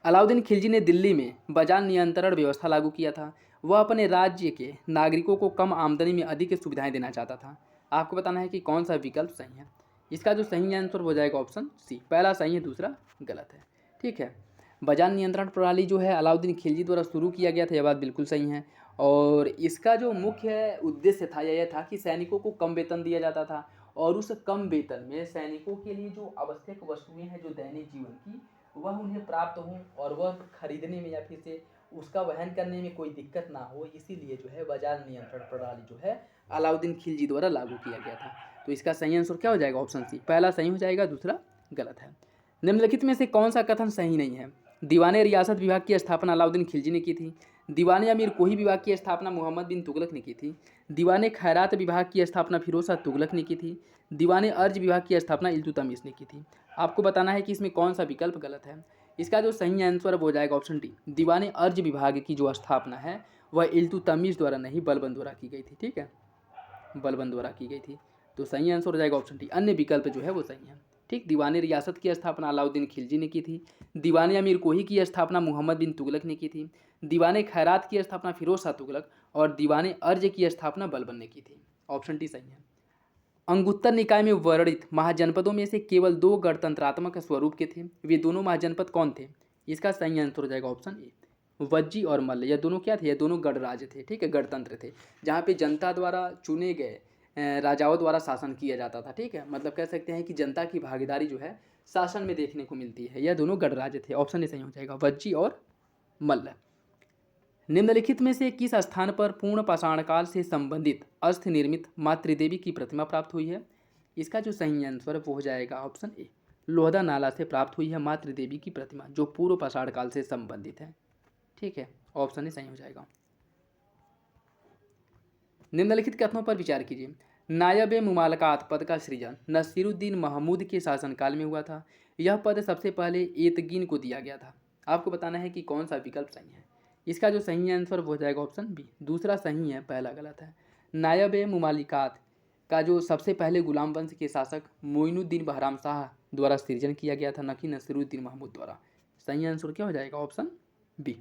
अलाउद्दीन खिलजी ने दिल्ली में बाजार नियंत्रण व्यवस्था लागू किया था। वह अपने राज्य के नागरिकों को कम आमदनी में अधिक सुविधाएं देना चाहता था। आपको बताना है कि कौन सा विकल्प सही है। इसका जो सही आंसर हो जाएगा ऑप्शन सी, पहला सही है दूसरा गलत है। ठीक है, बाजार नियंत्रण प्रणाली जो है अलाउद्दीन खिलजी द्वारा शुरू किया गया था, यह बात बिल्कुल सही है। और इसका जो मुख्य उद्देश्य था यह था कि सैनिकों को कम वेतन दिया जाता था और उस कम वेतन में सैनिकों के लिए जो आवश्यक वस्तुएं हैं जो दैनिक जीवन की, वह उन्हें प्राप्त हों और वह खरीदने में या फिर से उसका वहन करने में कोई दिक्कत ना हो, इसीलिए जो है बाजार नियंत्रण प्रणाली जो है अलाउद्दीन खिलजी द्वारा लागू किया गया था। तो इसका सही आंसर क्या हो जाएगा, ऑप्शन सी, पहला सही हो जाएगा दूसरा गलत है। निम्नलिखित में से कौन सा कथन सही नहीं है। दीवाने रियासत विभाग की स्थापना अलाउद्दीन खिलजी ने की थी। दीवाने अमीर कोही विभाग की स्थापना मोहम्मद बिन तुगलक ने की थी। दीवाने खैरात विभाग की स्थापना फिरोज शाह तुगलक ने की थी। दीवाने अर्ज विभाग की स्थापना इल्तुतमिश ने की थी। आपको बताना है कि इसमें कौन सा विकल्प गलत है। इसका जो सही आंसर हो जाएगा ऑप्शन डी, दीवाने अर्ज विभाग की जो स्थापना है वह इल्तुतमिश द्वारा नहीं बलबन द्वारा की गई थी। ठीक है, बलबन द्वारा की गई थी। तो सही आंसर हो जाएगा ऑप्शन डी, अन्य विकल्प जो है वो सही है। ठीक, दीवाने रियासत की स्थापना अलाउद्दीन खिलजी ने की थी। दीवाने अमीर कोही की स्थापना मोहम्मद बिन तुगलक ने की थी। दीवाने खैरात की स्थापना फिरोज शाह तुगलक और दीवाने अर्ज की स्थापना बलबन ने की थी। ऑप्शन डी सही है। अंगुत्तर निकाय में वर्णित महाजनपदों में से केवल 2 गणतंत्रात्मक स्वरूप के थे। वे दोनों महाजनपद कौन थे। इसका सही आंसर हो जाएगा ऑप्शन ए, वज्जी और मल्ल। यह दोनों क्या थे, यह दोनों गणराज्य थे। ठीक है, गणतंत्र थे जहाँ पे जनता द्वारा चुने गए राजाओं द्वारा शासन किया जाता था। ठीक है, मतलब कह सकते हैं कि जनता की भागीदारी जो है शासन में देखने को मिलती है। यह दोनों गणराज्य थे। ऑप्शन ए सही हो जाएगा, वज्जी और मल्ल। निम्नलिखित में से किस स्थान पर पूर्ण पाषाण काल से संबंधित अस्थि निर्मित मातृदेवी की प्रतिमा प्राप्त हुई है। इसका जो सही आंसर है वो हो जाएगा ऑप्शन ए, लोहदा नाला से प्राप्त हुई है मातृदेवी की प्रतिमा जो पूर्व पाषाण काल से संबंधित है। ठीक है, ऑप्शन ए सही हो जाएगा। निम्नलिखित कथनों पर विचार कीजिए। नायब मुमालकात पद का सृजन नसीरुद्दीन महमूद के शासनकाल में हुआ था। यह पद सबसे पहले एतगीन को दिया गया था। आपको बताना है कि कौन सा विकल्प सही है। इसका जो सही आंसर हो जाएगा ऑप्शन बी, दूसरा सही है पहला गलत है। नायब मुमालिकात का जो सबसे पहले गुलाम वंश के शासक मोइनुद्दीन बहराम शाह द्वारा सृजन किया गया था, न कि नसीरुद्दीन महमूद द्वारा। सही आंसर क्या हो जाएगा, ऑप्शन बी।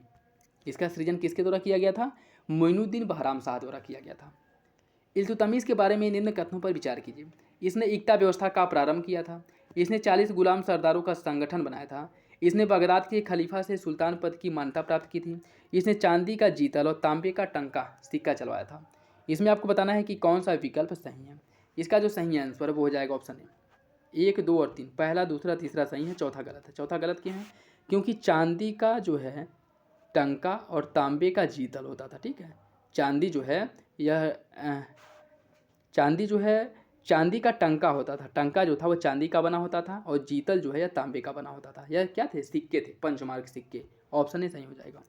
इसका सृजन किसके द्वारा किया गया था, मोइनुद्दीन बहराम शाह द्वारा किया गया था। इल्तुतमिश के बारे में निम्न कथनों पर विचार कीजिए। इसने इक्ता व्यवस्था का प्रारंभ किया था। इसने 40 गुलाम सरदारों का संगठन बनाया था। इसने बगदाद के खलीफा से सुल्तान पद की मान्यता प्राप्त की थी। इसने चांदी का जीतल और तांबे का टंका सिक्का चलवाया था। इसमें आपको बताना है कि कौन सा विकल्प सही है। इसका जो सही आंसर है वो हो जाएगा ऑप्शन ए, 1, 2 और 3, पहला दूसरा तीसरा सही है, चौथा गलत है। चौथा गलत क्यों है, क्योंकि चांदी का जो है टंका और तांबे का जीतल होता था। ठीक है, चांदी जो है यह चांदी जो है चांदी का टंका होता था। टंका जो था वो चांदी का बना होता था और जीतल जो है यह तांबे का बना होता था। यह क्या थे, सिक्के थे, पंचमार्क सिक्के। ऑप्शन ए सही हो जाएगा।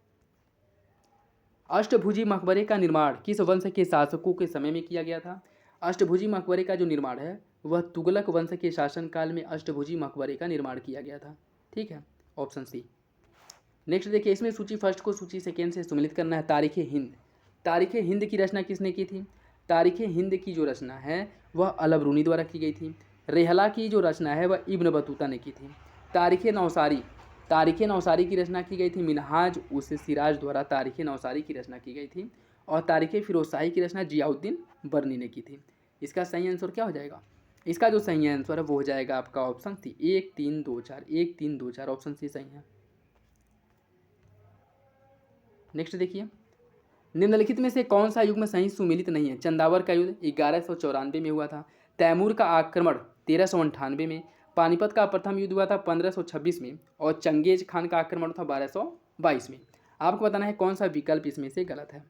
अष्टभुजी मकबरे का निर्माण किस वंश के शासकों के समय में किया गया था। अष्टभुजी मकबरे का जो निर्माण है वह तुगलक वंश के शासनकाल में अष्टभुजी मकबरे का निर्माण किया गया था। ठीक है, ऑप्शन सी। नेक्स्ट देखिए, इसमें सूची फर्स्ट को सूची सेकेंड से सम्मिलित करना है। तारीख हिंद। तारीख हिंद की रचना किसने की थी। तारीख हिंद की जो रचना है वह अलबरूनी द्वारा की गई थी। रेहला की जो रचना है वह इब्न बतूता ने की थी। तारीख नौसारी की रचना की गई थी मिनहाज उस सिराज द्वारा। तारीख नौसारी की रचना की गई थी और तारीख फिरोजशाही की रचना जियाउद्दीन बर्नी ने की थी। इसका सही आंसर क्या हो जाएगा। इसका जो सही आंसर है वो हो जाएगा आपका ऑप्शन सी, 1, 3, 2, 4, 1, 3, 2, 4, ऑप्शन सी सही है। नेक्स्ट देखिए, निम्नलिखित में से कौन सा युग में सही सुमिलित नहीं है। चंदावर का युद्ध 1194 में हुआ था। तैमूर का आक्रमण 1398 में। पानीपत का प्रथम युद्ध हुआ था 1526 में और चंगेज खान का आक्रमण था 1222 में। आपको बताना है कौन सा विकल्प इसमें से गलत है।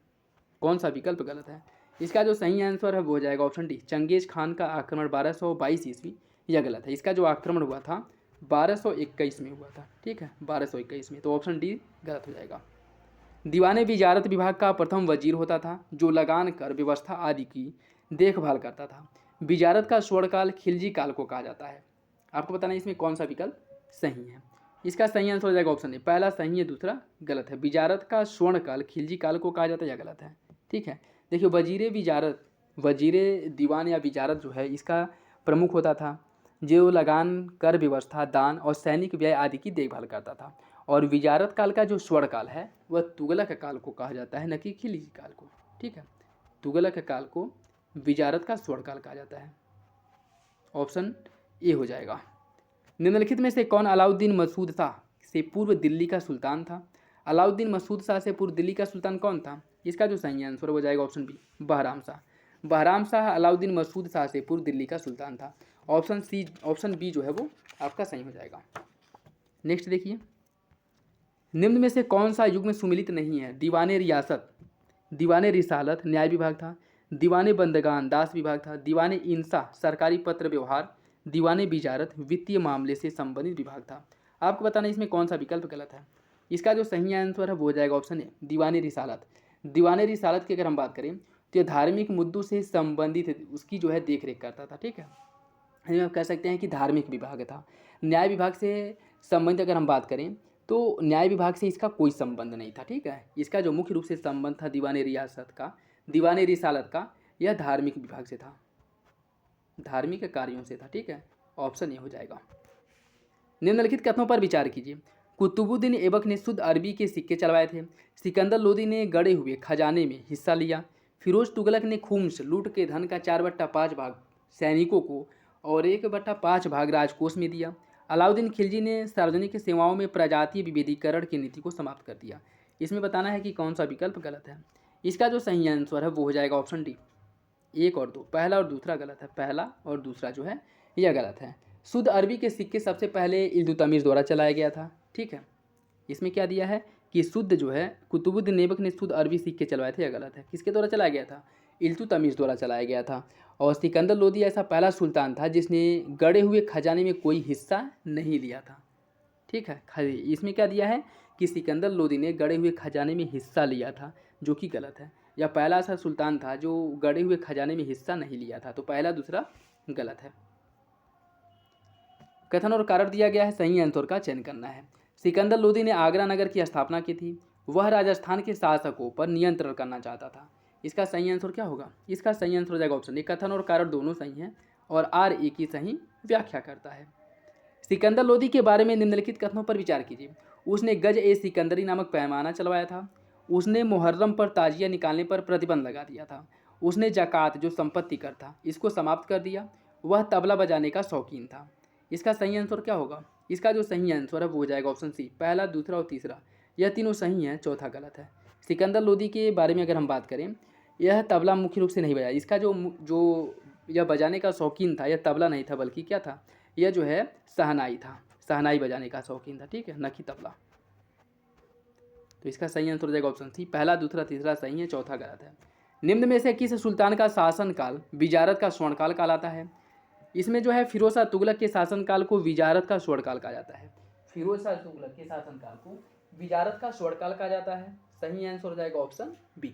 कौन सा विकल्प गलत है। इसका जो सही आंसर है वो हो जाएगा ऑप्शन डी, चंगेज खान का आक्रमण 1222 ईस्वी। यह गलत है। इसका जो आक्रमण हुआ था 1221 में हुआ था। ठीक है, 1221 में, तो ऑप्शन डी गलत हो जाएगा। दीवाने विजारत विभाग का प्रथम वजीर होता था जो लगान कर व्यवस्था आदि की देखभाल करता था। विजारत का स्वर्णकाल खिलजी काल को कहा जाता है। आपको बताना है इसमें कौन सा विकल्प सही है। इसका सही आंसर हो जाएगा ऑप्शन ए, पहला सही है दूसरा गलत है। विजारत का स्वर्णकाल खिलजी काल को कहा जाता है, यह गलत है। ठीक है, देखिए वजीर विजारत, वजीर दीवान या विजारत जो है इसका प्रमुख होता था जो लगान कर व्यवस्था दान और सैनिक व्यय आदि की देखभाल करता था। और विजारत काल का जो स्वर्ण काल है वह तुगलक काल को कहा जाता है, न कि खिलजी काल को। ठीक है, तुगलक काल को विजारत का स्वर्ण काल कहा जाता है। ऑप्शन ए हो जाएगा। निम्नलिखित में से कौन अलाउद्दीन मसूद शाह से पूर्व दिल्ली का सुल्तान था? अलाउद्दीन मसूद शाह से पूर्व दिल्ली का सुल्तान कौन था? इसका जो सही आंसर हो जाएगा ऑप्शन बी, बहराम शाह। बहराम शाह अलाउद्दीन मसूद शाह से पूर्व दिल्ली का सुल्तान था। ऑप्शन बी जो है वो आपका सही हो जाएगा। नेक्स्ट देखिए, निम्न में से कौन सा युग में सुमिलित नहीं है? दीवाने रियासत, दीवाने रिसालत न्याय विभाग था, दीवाने बंदगान दास विभाग था, दीवाने इंसा सरकारी पत्र व्यवहार, दीवाने बिजारत वित्तीय मामले से संबंधित विभाग था। आपको बताना इसमें कौन सा विकल्प गलत है। इसका जो सही आंसर है वो हो जाएगा ऑप्शन ए, दीवाने रिसालत। दीवाने रिसालत की अगर हम बात करें तो ये धार्मिक मुद्दों से संबंधित उसकी जो है देख रेख करता था। ठीक है, हम कह सकते हैं कि धार्मिक विभाग था। न्याय विभाग से संबंधित अगर हम बात करें तो न्याय विभाग से इसका कोई संबंध नहीं था। ठीक है, इसका जो मुख्य रूप से संबंध था दीवाने रियासत का, दीवाने रिसालत का, यह धार्मिक विभाग से था, धार्मिक कार्यों से था। ठीक है, ऑप्शन ए हो जाएगा। निम्नलिखित कथनों पर विचार कीजिए। कुतुबुद्दीन ऐबक ने शुद्ध अरबी के सिक्के चलवाए थे। सिकंदर लोदी ने गड़े हुए खजाने में हिस्सा लिया। फिरोज तुगलक ने खुम्स लूट के धन का 4/5 भाग सैनिकों को और 1/5 भाग राजकोष में दिया। अलाउद्दीन खिलजी ने सार्वजनिक सेवाओं में प्रजातीय विभेदीकरण की नीति को समाप्त कर दिया। इसमें बताना है कि कौन सा विकल्प गलत है। इसका जो सही आंसर है वो हो जाएगा ऑप्शन डी, 1 और 2। पहला और दूसरा गलत है, पहला और दूसरा जो है यह गलत है। शुद्ध अरबी के सिक्के सबसे पहले इल्तुतमिश द्वारा चलाया गया था। ठीक है, इसमें क्या दिया है कि शुद्ध जो है कुतुबुद्दीन ऐबक ने शुद्ध अरबी सिक्के चलवाए थे, यह गलत है। किसके द्वारा चलाया गया था? इल्तुतमिश द्वारा चलाया गया था। और सिकंदर लोदी ऐसा पहला सुल्तान था जिसने गड़े हुए खजाने में कोई हिस्सा नहीं लिया था। ठीक है, इसमें क्या दिया है कि सिकंदर लोदी ने गड़े हुए खजाने में हिस्सा लिया था, जो कि गलत है। या पहला ऐसा सुल्तान था जो गड़े हुए खजाने में हिस्सा नहीं लिया था, तो पहला दूसरा गलत है। कथन और कारण दिया गया है, सही आंसर का चयन करना है। सिकंदर लोदी ने आगरा नगर की स्थापना की थी। वह राजस्थान के शासकों पर नियंत्रण करना चाहता था। इसका सही आंसर क्या होगा? इसका सही आंसर हो जाएगा ऑप्शन ए। कथन और कारण दोनों सही हैं और आर ए की सही व्याख्या करता है। सिकंदर लोदी के बारे में निम्नलिखित कथनों पर विचार कीजिए। उसने गज ए सिकंदरी नामक पैमाना चलवाया था। उसने मुहर्रम पर ताजिया निकालने पर प्रतिबंध लगा दिया था। उसने ज़कात जो संपत्ति कर था इसको समाप्त कर दिया। वह तबला बजाने का शौकीन था। इसका सही आंसर क्या होगा? इसका जो सही आंसर है वो हो जाएगा ऑप्शन सी, पहला दूसरा और तीसरा, यह तीनों सही हैं, चौथा गलत है। सिकंदर लोदी के बारे में अगर हम बात करें, यह तबला मुख्य रूप से नहीं बजाया। इसका जो यह बजाने का शौकीन था, यह तबला नहीं था बल्कि क्या था, यह जो है शहनाई था, शहनाई बजाने का शौकीन था। ठीक है, न कि तबला। तो इसका सही आंसर हो जाएगा ऑप्शन सी, पहला दूसरा तीसरा सही है, चौथा गलत है। निम्न में से किस सुल्तान का शासनकाल विजारत का स्वर्णकाल कहलाता है? इसमें जो है फिरोज शाह तुगलक के शासनकाल को विजारत का स्वर्णकाल कहा जाता है। फिरोज शाह तुगलक के शासनकाल को विजारत का स्वर्णकाल कहा जाता है। सही आंसर हो जाएगा ऑप्शन बी।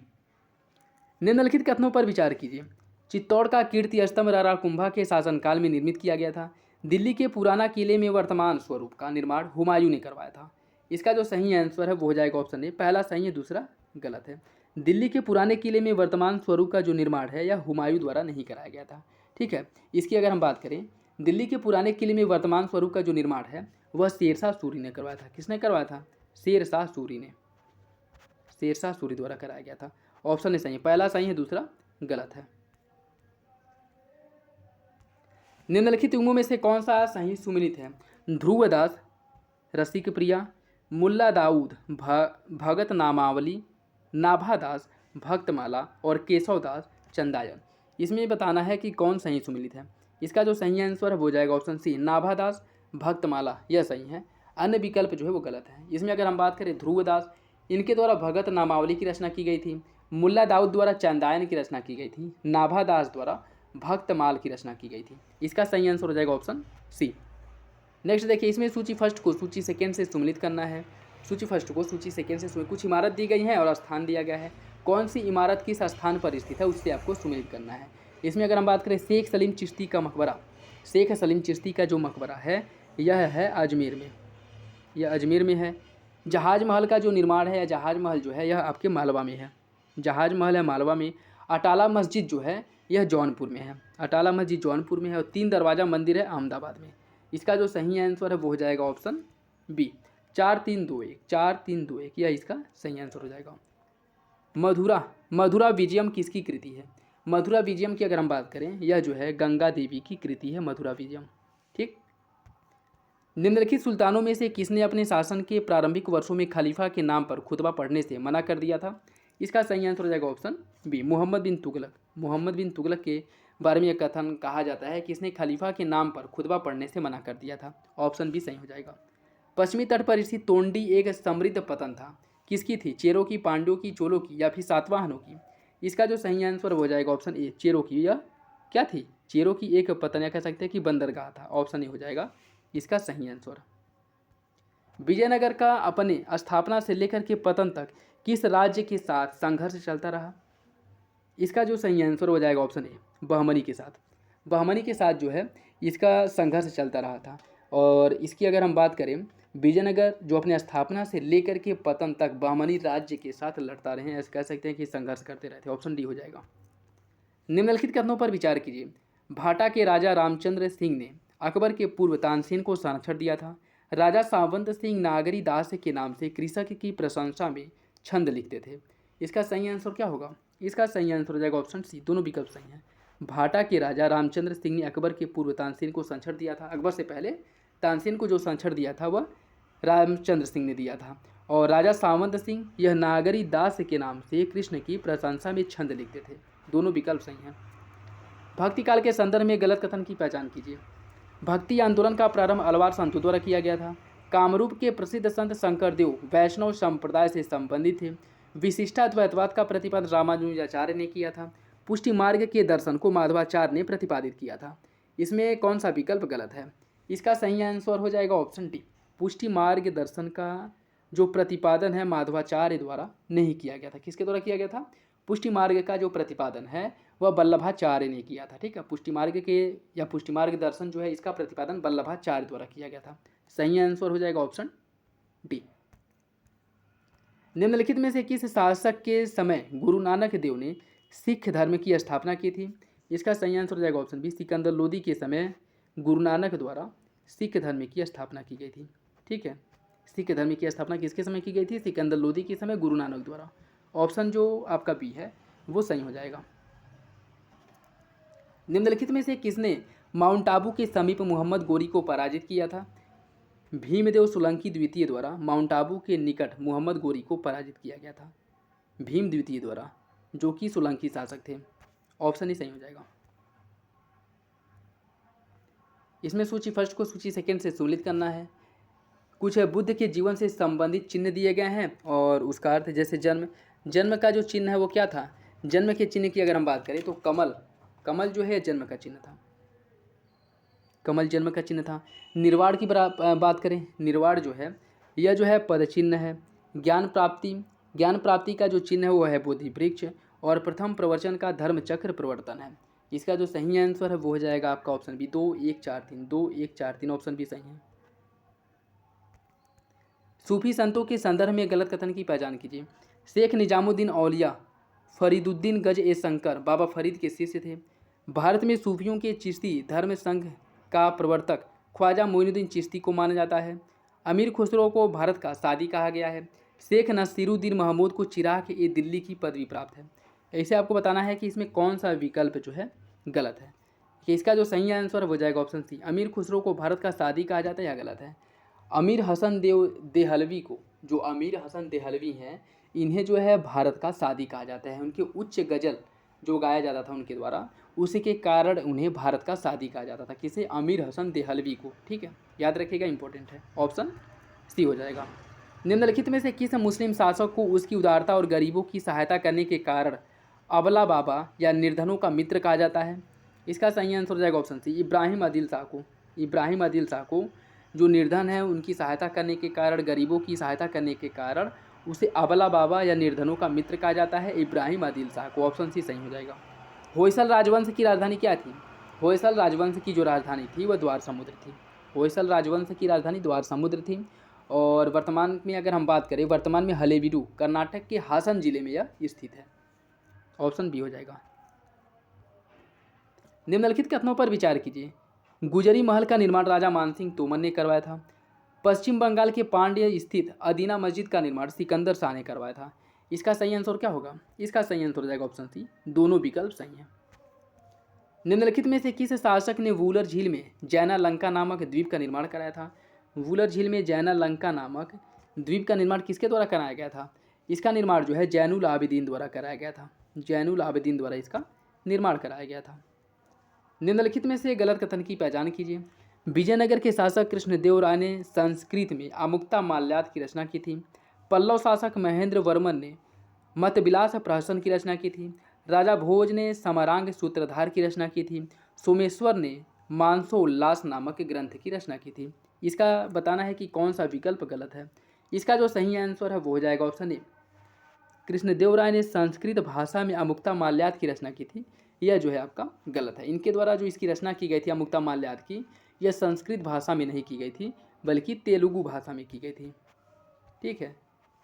निम्नलिखित कथनों पर विचार कीजिए। चित्तौड़ का कीर्ति स्तंभ राणा कुंभा के शासनकाल में निर्मित किया गया था। दिल्ली के पुराना किले में वर्तमान स्वरूप का निर्माण हुमायूं ने करवाया था। इसका जो सही आंसर है वो हो जाएगा ऑप्शन ए, पहला सही है दूसरा गलत है। दिल्ली के पुराने किले में वर्तमान स्वरूप का जो निर्माण है यह हुमायूं द्वारा नहीं कराया गया था। ठीक है, इसकी अगर हम बात करें, दिल्ली के पुराने किले में वर्तमान स्वरूप का जो निर्माण है वह शेरशाह सूरी ने करवाया था। किसने करवाया था? शेरशाह सूरी ने, शेरशाह सूरी द्वारा कराया गया था। ऑप्शन ए सही है, पहला सही है दूसरा गलत है। निम्नलिखित युगों में से कौन सा सही सुमिलित है? ध्रुवदास, रसिक प्रिया, मुल्ला दाऊद भगत नामावली, नाभादास भक्तमाला और केशवदास चंदायन। इसमें बताना है कि कौन सही सुमिलित है। इसका जो सही आंसर है वो जाएगा ऑप्शन सी, नाभादास भक्तमाला, यह सही है। अन्य विकल्प जो है वो गलत है। इसमें अगर हम बात करें ध्रुवदास, इनके द्वारा भगत नामावली की रचना की गई थी। मुल्ला दाऊद द्वारा चंदायन की रचना की गई थी। नाभादास द्वारा भक्तमाल की रचना की गई थी। इसका सही आंसर हो जाएगा ऑप्शन सी। नेक्स्ट देखिए, इसमें सूची फर्स्ट को सूची सेकेंड से सुमिलित करना है। सूची फर्स्ट को सूची सेकेंड से कुछ इमारत दी गई है और स्थान दिया गया है। कौन सी इमारत किस स्थान पर स्थित है उससे आपको सुमिलित करना है। इसमें अगर हम बात करें शेख सलीम चिश्ती का मकबरा, शेख सलीम चिश्ती का जो मकबरा है यह है अजमेर में, यह अजमेर में है। जहाज महल का जो निर्माण है, जहाज महल जो है यह आपके मालवा में है। जहाज महल है मालवा में। अटाला मस्जिद जो है यह जौनपुर में है। अटाला मस्जिद जौनपुर में है और 3 दरवाज़ा मंदिर है अहमदाबाद में। इसका जो सही आंसर है वो हो जाएगा ऑप्शन बी, 4-3-2-1, 4-3-2-1 यह इसका सही आंसर हो जाएगा। मधुरा, मधुरा विजयम किसकी कृति है? मधुरा विजयम की अगर हम बात करें, यह जो है गंगा देवी की कृति है मधुरा विजयम। ठीक। निम्नलिखित सुल्तानों में से किसने अपने शासन के प्रारंभिक वर्षों में खलीफा के नाम पर खुतबा पढ़ने से मना कर दिया था? इसका सही आंसर हो जाएगा ऑप्शन बी, मोहम्मद बिन तुगलक। मोहम्मद बिन तुगलक के बारे में यह कथन कहा जाता है कि इसने खलीफा के नाम पर खुतबा पढ़ने से मना कर दिया था। ऑप्शन बी सही हो जाएगा। पश्चिमी तट पर स्थित तोंडी एक समृद्ध पतन था, किसकी थी? चेरों की, पांड्यों की, चोलों की या फिर सातवाहनों की? इसका जो सही आंसर हो जाएगा ऑप्शन ए, चेरों की। यह क्या थी? चेरों की एक पतन या कह सकते हैं कि बंदरगाह था। ऑप्शन ए हो जाएगा इसका सही आंसर। विजयनगर का अपने स्थापना से लेकर के पतन तक किस राज्य के साथ संघर्ष चलता रहा? इसका जो सही आंसर हो जाएगा ऑप्शन ए, बहमनी के साथ। बहमनी के साथ जो है इसका संघर्ष चलता रहा था। और इसकी अगर हम बात करें, विजयनगर जो अपने स्थापना से लेकर के पतन तक बहमनी राज्य के साथ लड़ता रहे हैं, ऐसे कह सकते हैं कि संघर्ष करते रहते। ऑप्शन डी हो जाएगा। निम्नलिखित कथनों पर विचार कीजिए। भाटा के राजा रामचंद्र सिंह ने अकबर के पूर्व तानसेन को संरक्षण दिया था। राजा सावंत सिंह नागरी दास के नाम से कृषक की प्रशंसा में छंद लिखते थे। इसका सही आंसर क्या होगा? इसका सही आंसर हो जाएगा ऑप्शन सी, दोनों विकल्प सही हैं। भाटा के राजा रामचंद्र सिंह ने अकबर के पूर्व तानसेन को संरक्षण दिया था। अकबर से पहले तानसेन को जो संरक्षण दिया था वह रामचंद्र सिंह ने दिया था। और राजा सावंत सिंह यह नागरी दास के नाम से कृष्ण की प्रशंसा में छंद लिखते थे। दोनों विकल्प सही हैं। भक्ति काल के संदर्भ में गलत कथन की पहचान कीजिए। भक्ति आंदोलन का प्रारंभ अलवार संतों द्वारा किया गया था। कामरूप के प्रसिद्ध संत शंकरदेव वैष्णव संप्रदाय से संबंधित थे। विशिष्टाद्वैतवाद का प्रतिपादन रामानुजाचार्य ने किया था। पुष्टि मार्ग के दर्शन को माधवाचार्य ने प्रतिपादित किया था। इसमें कौन सा विकल्प गलत है? इसका सही आंसर हो जाएगा ऑप्शन डी, पुष्टि मार्ग दर्शन का जो प्रतिपादन है माधवाचार्य द्वारा नहीं किया गया था। किसके द्वारा किया गया था? पुष्टि मार्ग का जो प्रतिपादन है वह वल्लभाचार्य ने किया था। ठीक है, पुष्टि मार्ग के या पुष्टि मार्ग दर्शन जो है इसका प्रतिपादन वल्लभाचार्य द्वारा किया गया था। सही आंसर हो जाएगा ऑप्शन डी। निम्नलिखित में से किस शासक के समय गुरु नानक देव ने सिख धर्म की स्थापना की थी? इसका सही आंसर हो जाएगा ऑप्शन बी, सिकंदर लोदी के समय गुरु नानक द्वारा सिख धर्म की स्थापना की गई थी। ठीक है, सिख धर्म की स्थापना किसके समय की गई थी? सिकंदर लोदी के समय गुरु नानक द्वारा। ऑप्शन जो आपका बी है वो सही हो जाएगा। निम्नलिखित में से किसने माउंट आबू के समीप मोहम्मद गोरी को पराजित किया था? भीमदेव सोलंकी द्वितीय द्वारा माउंट आबू के निकट मोहम्मद गोरी को पराजित किया गया था। भीम द्वितीय द्वारा, जो कि सोलंकी शासक थे। ऑप्शन ही सही हो जाएगा। इसमें सूची फर्स्ट को सूची सेकंड से सुलित करना है। कुछ बुद्ध के जीवन से संबंधित चिन्ह दिए गए हैं और उसका अर्थ, जैसे जन्म का जो चिन्ह है वो क्या था? जन्म के चिन्ह की अगर हम बात करें तो कमल जो है जन्म का चिन्ह था। कमल जन्म का चिन्ह था। निर्वाण की बात करें, निर्वाण जो है यह जो है पद चिन्ह है। ज्ञान प्राप्ति का जो चिन्ह है वो है बोधि वृक्ष। और प्रथम प्रवचन का धर्म चक्र प्रवर्तन है। इसका जो सही आंसर है वो हो जाएगा आपका ऑप्शन बी, 2-1-4-3, 2-1-4-3 ऑप्शन भी सही है। सूफी संतों के संदर्भ में गलत कथन की पहचान कीजिए। शेख निजामुद्दीन औलिया फरीदुद्दीन गज ए शंकर बाबा फरीद के शिष्य थे। भारत में सूफियों के चिश्ती धर्म संघ का प्रवर्तक ख्वाजा मोइनुद्दीन चिश्ती को माना जाता है। अमीर खुसरो को भारत का सादी कहा गया है। शेख नसीरुद्दीन महमूद को चिराग ए दिल्ली की पदवी प्राप्त है। ऐसे आपको बताना है कि इसमें कौन सा विकल्प जो है गलत है। कि इसका जो सही आंसर हो जाएगा ऑप्शन सी, अमीर खुसरो को भारत का सादी कहा जाता है, या गलत है? अमीर हसन देहलवी को, जो अमीर हसन देहलवी हैं, इन्हें जो है भारत का सादी कहा जाता है। उनके उच्च गज़ल जो गाया जाता था उनके द्वारा, उसी के कारण उन्हें भारत का सादी कहा जाता था। किसे? अमीर हसन देहलवी को। ठीक है, याद रखिएगा, इंपॉर्टेंट है। ऑप्शन सी हो जाएगा। निम्नलिखित में से किस मुस्लिम शासक को उसकी उदारता और गरीबों की सहायता करने के कारण अबला बाबा या निर्धनों का मित्र कहा जाता है? इसका सही आंसर हो जाएगा ऑप्शन सी, इब्राहिम आदिल शाह को। इब्राहिम आदिल शाह को, जो निर्धन है उनकी सहायता करने के कारण, गरीबों की सहायता करने के कारण उसे अबला बाबा या निर्धनों का मित्र कहा जाता है, इब्राहिम आदिल शाह को। ऑप्शन सी सही हो जाएगा। होयसल राजवंश की राजधानी क्या थी? होयसल राजवंश की जो राजधानी थी वह द्वार समुद्र थी। होयसल राजवंश की राजधानी द्वार समुद्र थी। और वर्तमान में अगर हम बात करें, वर्तमान में हलेबीडु कर्नाटक के हासन जिले में यह स्थित है। ऑप्शन बी हो जाएगा। निम्नलिखित कथनों पर विचार कीजिए। गुजरी महल का निर्माण राजा मानसिंह तोमर ने करवाया था। पश्चिम बंगाल के पांड्य स्थित अदीना मस्जिद का निर्माण सिकंदर शाह ने करवाया था। इसका सही आंसर क्या होगा? इसका सही आंसर हो जाएगा ऑप्शन सी, दोनों विकल्प सही हैं। निम्नलिखित में से किस शासक ने वूलर झील में जैना लंका नामक द्वीप का निर्माण कराया था? वूलर झील में जैना लंका नामक द्वीप का निर्माण किसके द्वारा कराया गया था? इसका निर्माण जो है जैनुल आबिदीन द्वारा कराया गया था। जैनुल आबिदीन द्वारा इसका निर्माण कराया गया था। निम्नलिखित में से गलत कथन की पहचान कीजिए। विजयनगर के शासक कृष्णदेव राय ने संस्कृत में आमुक्ता माल्याद की रचना की थी। पल्लव शासक महेंद्र वर्मन ने मतविलास प्रहसन की रचना की थी। राजा भोज ने समरांग सूत्रधार की रचना की थी। सोमेश्वर ने मानसोल्लास नामक ग्रंथ की रचना की थी। इसका बताना है कि कौन सा विकल्प गलत है। इसका जो सही आंसर है वो हो जाएगा ऑप्शन ए, कृष्णदेव राय ने संस्कृत भाषा में अमुक्ता माल्याद की रचना की थी। यह जो है आपका गलत है। इनके द्वारा जो इसकी रचना की गई थी अमुक्ता माल्याद की, यह संस्कृत भाषा में नहीं की गई थी बल्कि तेलुगु भाषा में की गई थी। ठीक है,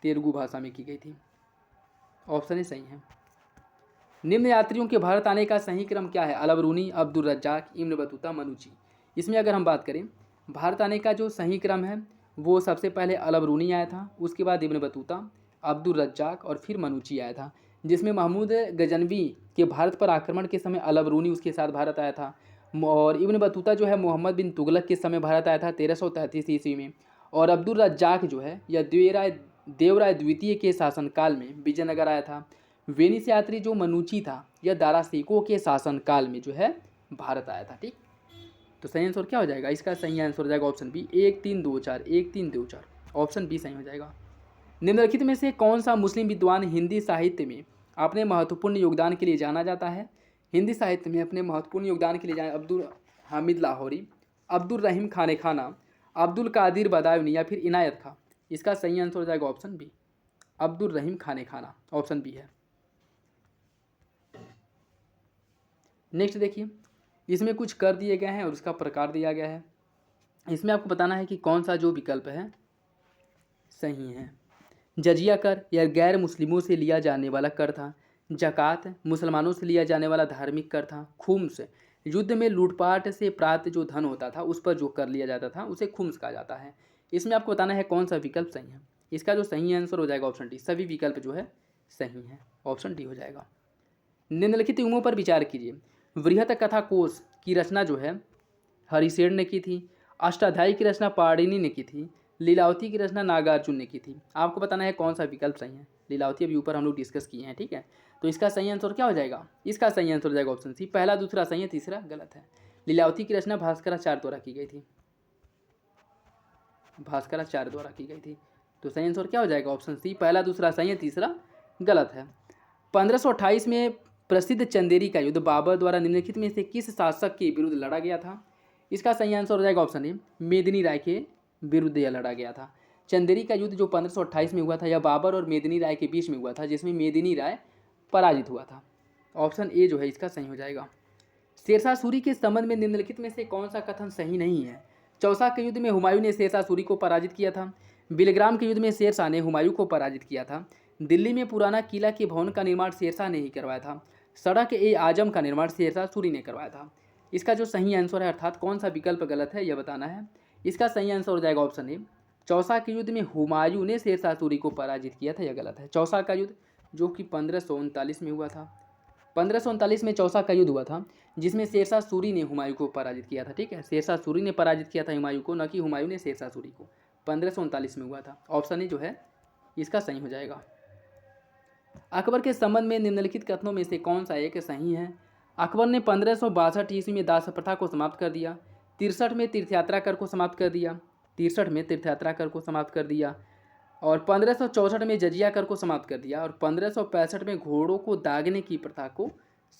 तेलुगु भाषा में की गई थी। ऑप्शन ए सही है। निम्न यात्रियों के भारत आने का सही क्रम क्या है? Al-Biruni, Abdul Razzaq, Ibn Battuta, मनुची। इसमें अगर हम बात करें भारत आने का जो सही क्रम है वो सबसे पहले अलबरूनी आया था, उसके बाद इब्न बतूता, अब्दुल रज्जाक और फिर मनुची आया था, जिसमें महमूद गजनवी के भारत पर आक्रमण के समय अलबरूनी उसके साथ भारत आया था और इब्न बतूता जो है मोहम्मद बिन तुगलक के समय भारत आया था 1333 ईस्वी में। और अब्दुल रज्जाक जो है यह देवराय द्वितीय के शासनकाल में विजयनगर आया था। वेनिस यात्री जो मनुची था यह दारा सिकोह के शासनकाल में जो है भारत आया था। ठीक, तो सही आंसर क्या हो जाएगा? इसका सही आंसर हो जाएगा ऑप्शन बी, 1324, 1324। ऑप्शन बी सही हो जाएगा। निम्नलिखित में से कौन सा मुस्लिम विद्वान हिंदी साहित्य में अपने महत्वपूर्ण योगदान के लिए जाना जाता है? हिंदी साहित्य में अपने महत्वपूर्ण योगदान के लिए जाना अब्दुल हामिद लाहौरी, अब्दुल रहीम खाने खाना, अब्दुल कादिर बदायूनी या फिर इनायत खां। इसका सही आंसर हो जाएगा ऑप्शन बी, अब्दुल रहीम खाने खाना। ऑप्शन बी है। नेक्स्ट देखिए, इसमें कुछ कर दिए गए हैं और उसका प्रकार दिया गया है। इसमें आपको बताना है कि कौन सा जो विकल्प है सही है। जजिया कर यह गैर मुस्लिमों से लिया जाने वाला कर था। जक़ात मुसलमानों से लिया जाने वाला धार्मिक कर था। खुम्स युद्ध में लूटपाट से प्राप्त जो धन होता था उस पर जो कर लिया जाता था उसे खुम्स कहा जाता है। इसमें आपको बताना है कौन सा विकल्प सही है। इसका जो सही आंसर हो जाएगा ऑप्शन डी, सभी विकल्प जो है सही है। ऑप्शन डी हो जाएगा। निम्नलिखित युगों पर विचार कीजिए। वृहत कथा कोश की रचना जो है हरिसेन ने की थी। अष्टाध्यायी की रचना पाणिनि ने की थी। लीलावती की रचना नागार्जुन ने की थी। आपको बताना है कौन सा विकल्प सही है। लीलावती अभी ऊपर हम लोग डिस्कस किए हैं। ठीक है, तो इसका सही आंसर क्या हो जाएगा? इसका सही आंसर हो जाएगा ऑप्शन सी, पहला दूसरा सही है, तीसरा गलत है। लीलावती की रचना भास्कराचार्य द्वारा की गई थी। भास्कराचार्य द्वारा की गई थी। तो सही आंसर क्या हो जाएगा? ऑप्शन सी, पहला दूसरा सही है, तीसरा गलत है। 1528 में प्रसिद्ध चंदेरी का युद्ध बाबर द्वारा निम्नलिखित में से किस शासक के विरुद्ध लड़ा गया था? इसका सही आंसर हो जाएगा ऑप्शन ए, मेदिनी राय के विरुद्ध यह लड़ा गया था। चंदेरी का युद्ध जो 1528 में हुआ था यह बाबर और मेदिनी राय के बीच में हुआ था, जिसमें मेदिनी राय पराजित हुआ था। ऑप्शन ए जो है इसका सही हो जाएगा। शेरशाह सूरी के संबंध में निम्नलिखित में से कौन सा कथन सही नहीं है? चौसा के युद्ध में हुमायूं ने शेरशाह सूरी को पराजित किया था। बिलग्राम के युद्ध में शेरशाह ने हुमायूं को पराजित किया था। दिल्ली में पुराना किला के भवन का निर्माण शेरशाह ने ही करवाया था। सड़क ए आजम का निर्माण शेरशाह सूरी ने करवाया था। इसका जो सही आंसर है अर्थात कौन सा विकल्प गलत है यह बताना है। इसका सही आंसर हो जाएगा ऑप्शन ए, चौसा के युद्ध में हुमायूं ने शेरशाह सूरी को पराजित किया था, यह गलत है। चौसा का युद्ध जो कि 1539 में हुआ था। 1539 में चौसा का युद्ध हुआ था जिसमें शेरशाह सूरी ने हुमायूं को पराजित किया था। ठीक है, शेरशाह सूरी ने पराजित किया था हुमायूं को, न कि हुमायूं ने शेरशाह सूरी को। 1539 में हुआ था। ऑप्शन ए जो है इसका सही हो जाएगा। अकबर के संबंध में निम्नलिखित कथनों में से कौन सा एक सही है? अकबर ने 1562 ईस्वी में दास प्रथा को समाप्त कर दिया। 63 में तीर्थयात्रा कर को समाप्त कर दिया। 63 में तीर्थयात्रा कर को समाप्त कर दिया और 1564 में जजिया कर को समाप्त कर दिया और 1565 में घोड़ों को दागने की प्रथा को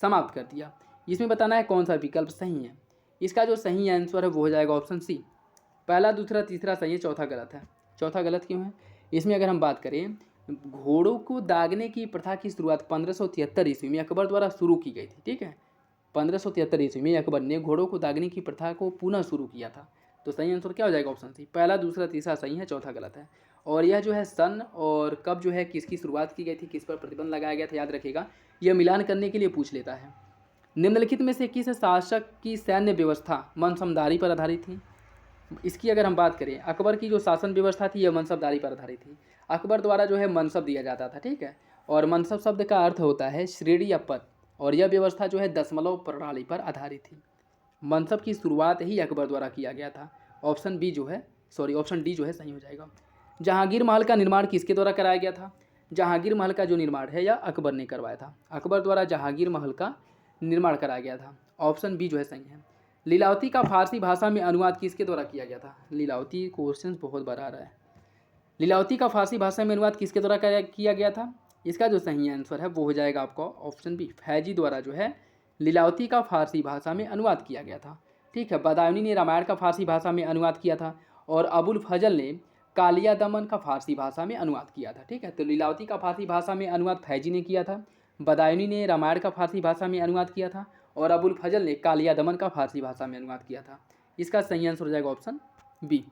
समाप्त कर दिया। इसमें बताना है कौन सा विकल्प सही है। इसका जो सही आंसर है वो हो जाएगा ऑप्शन सी, पहला दूसरा तीसरा सही है, चौथा गलत है। चौथा गलत क्यों है? इसमें अगर हम बात करें घोड़ों को दागने की प्रथा की शुरुआत 1573 ईस्वी में अकबर द्वारा शुरू की गई थी। ठीक है, 1573 ईस्वी में अकबर ने घोड़ों को दागने की प्रथा को पुनः शुरू किया था। तो सही आंसर क्या हो जाएगा? ऑप्शन सी, पहला दूसरा तीसरा सही है, चौथा गलत है। और यह जो है सन और कब जो है किसकी शुरुआत की गई थी, किस पर प्रतिबंध लगाया गया था, याद रखेगा, यह मिलान करने के लिए पूछ लेता है। निम्नलिखित में से किस शासक की सैन्य व्यवस्था मनसमदारी पर आधारित थी? इसकी अगर हम बात करें, अकबर की जो शासन व्यवस्था थी यह मनसबदारी पर आधारित थी। अकबर द्वारा जो है मनसब दिया जाता था, ठीक है। और मनसब शब्द का अर्थ होता है श्रेणी या पद, और यह व्यवस्था जो है दशमलव प्रणाली पर आधारित थी। मनसब की शुरुआत ही अकबर द्वारा किया गया था। ऑप्शन बी जो है, सॉरी ऑप्शन डी जो है सही हो जाएगा। जहांगीर महल का निर्माण किसके द्वारा कराया गया था? जहांगीर महल का जो निर्माण है यह अकबर ने करवाया था। अकबर द्वारा जहांगीर महल का निर्माण कराया गया था। ऑप्शन बी जो है सही है। लीलावती का फारसी भाषा में अनुवाद किसके द्वारा किया गया था? लीलावती क्वेश्चन बहुत बार आ रहा है। लीलावती का फारसी भाषा में अनुवाद किसके द्वारा किया गया था? इसका जो सही आंसर है वो हो जाएगा आपका ऑप्शन बी, फैजी द्वारा जो है लीलावती का फारसी भाषा में अनुवाद किया गया था, ठीक है। बदायूनी ने रामायण का फारसी भाषा में अनुवाद किया था, और अबुल फजल ने कालिया दमन का फारसी भाषा में अनुवाद किया था, ठीक है। तो लीलावती का फारसी भाषा में अनुवाद फैजी ने किया था, बदायूनी ने रामायण का फारसी भाषा में अनुवाद किया था, और अबुल फजल ने कालिया दमन का फारसी भाषा में अनुवाद किया था। इसका सही आंसर हो जाएगा ऑप्शन बी।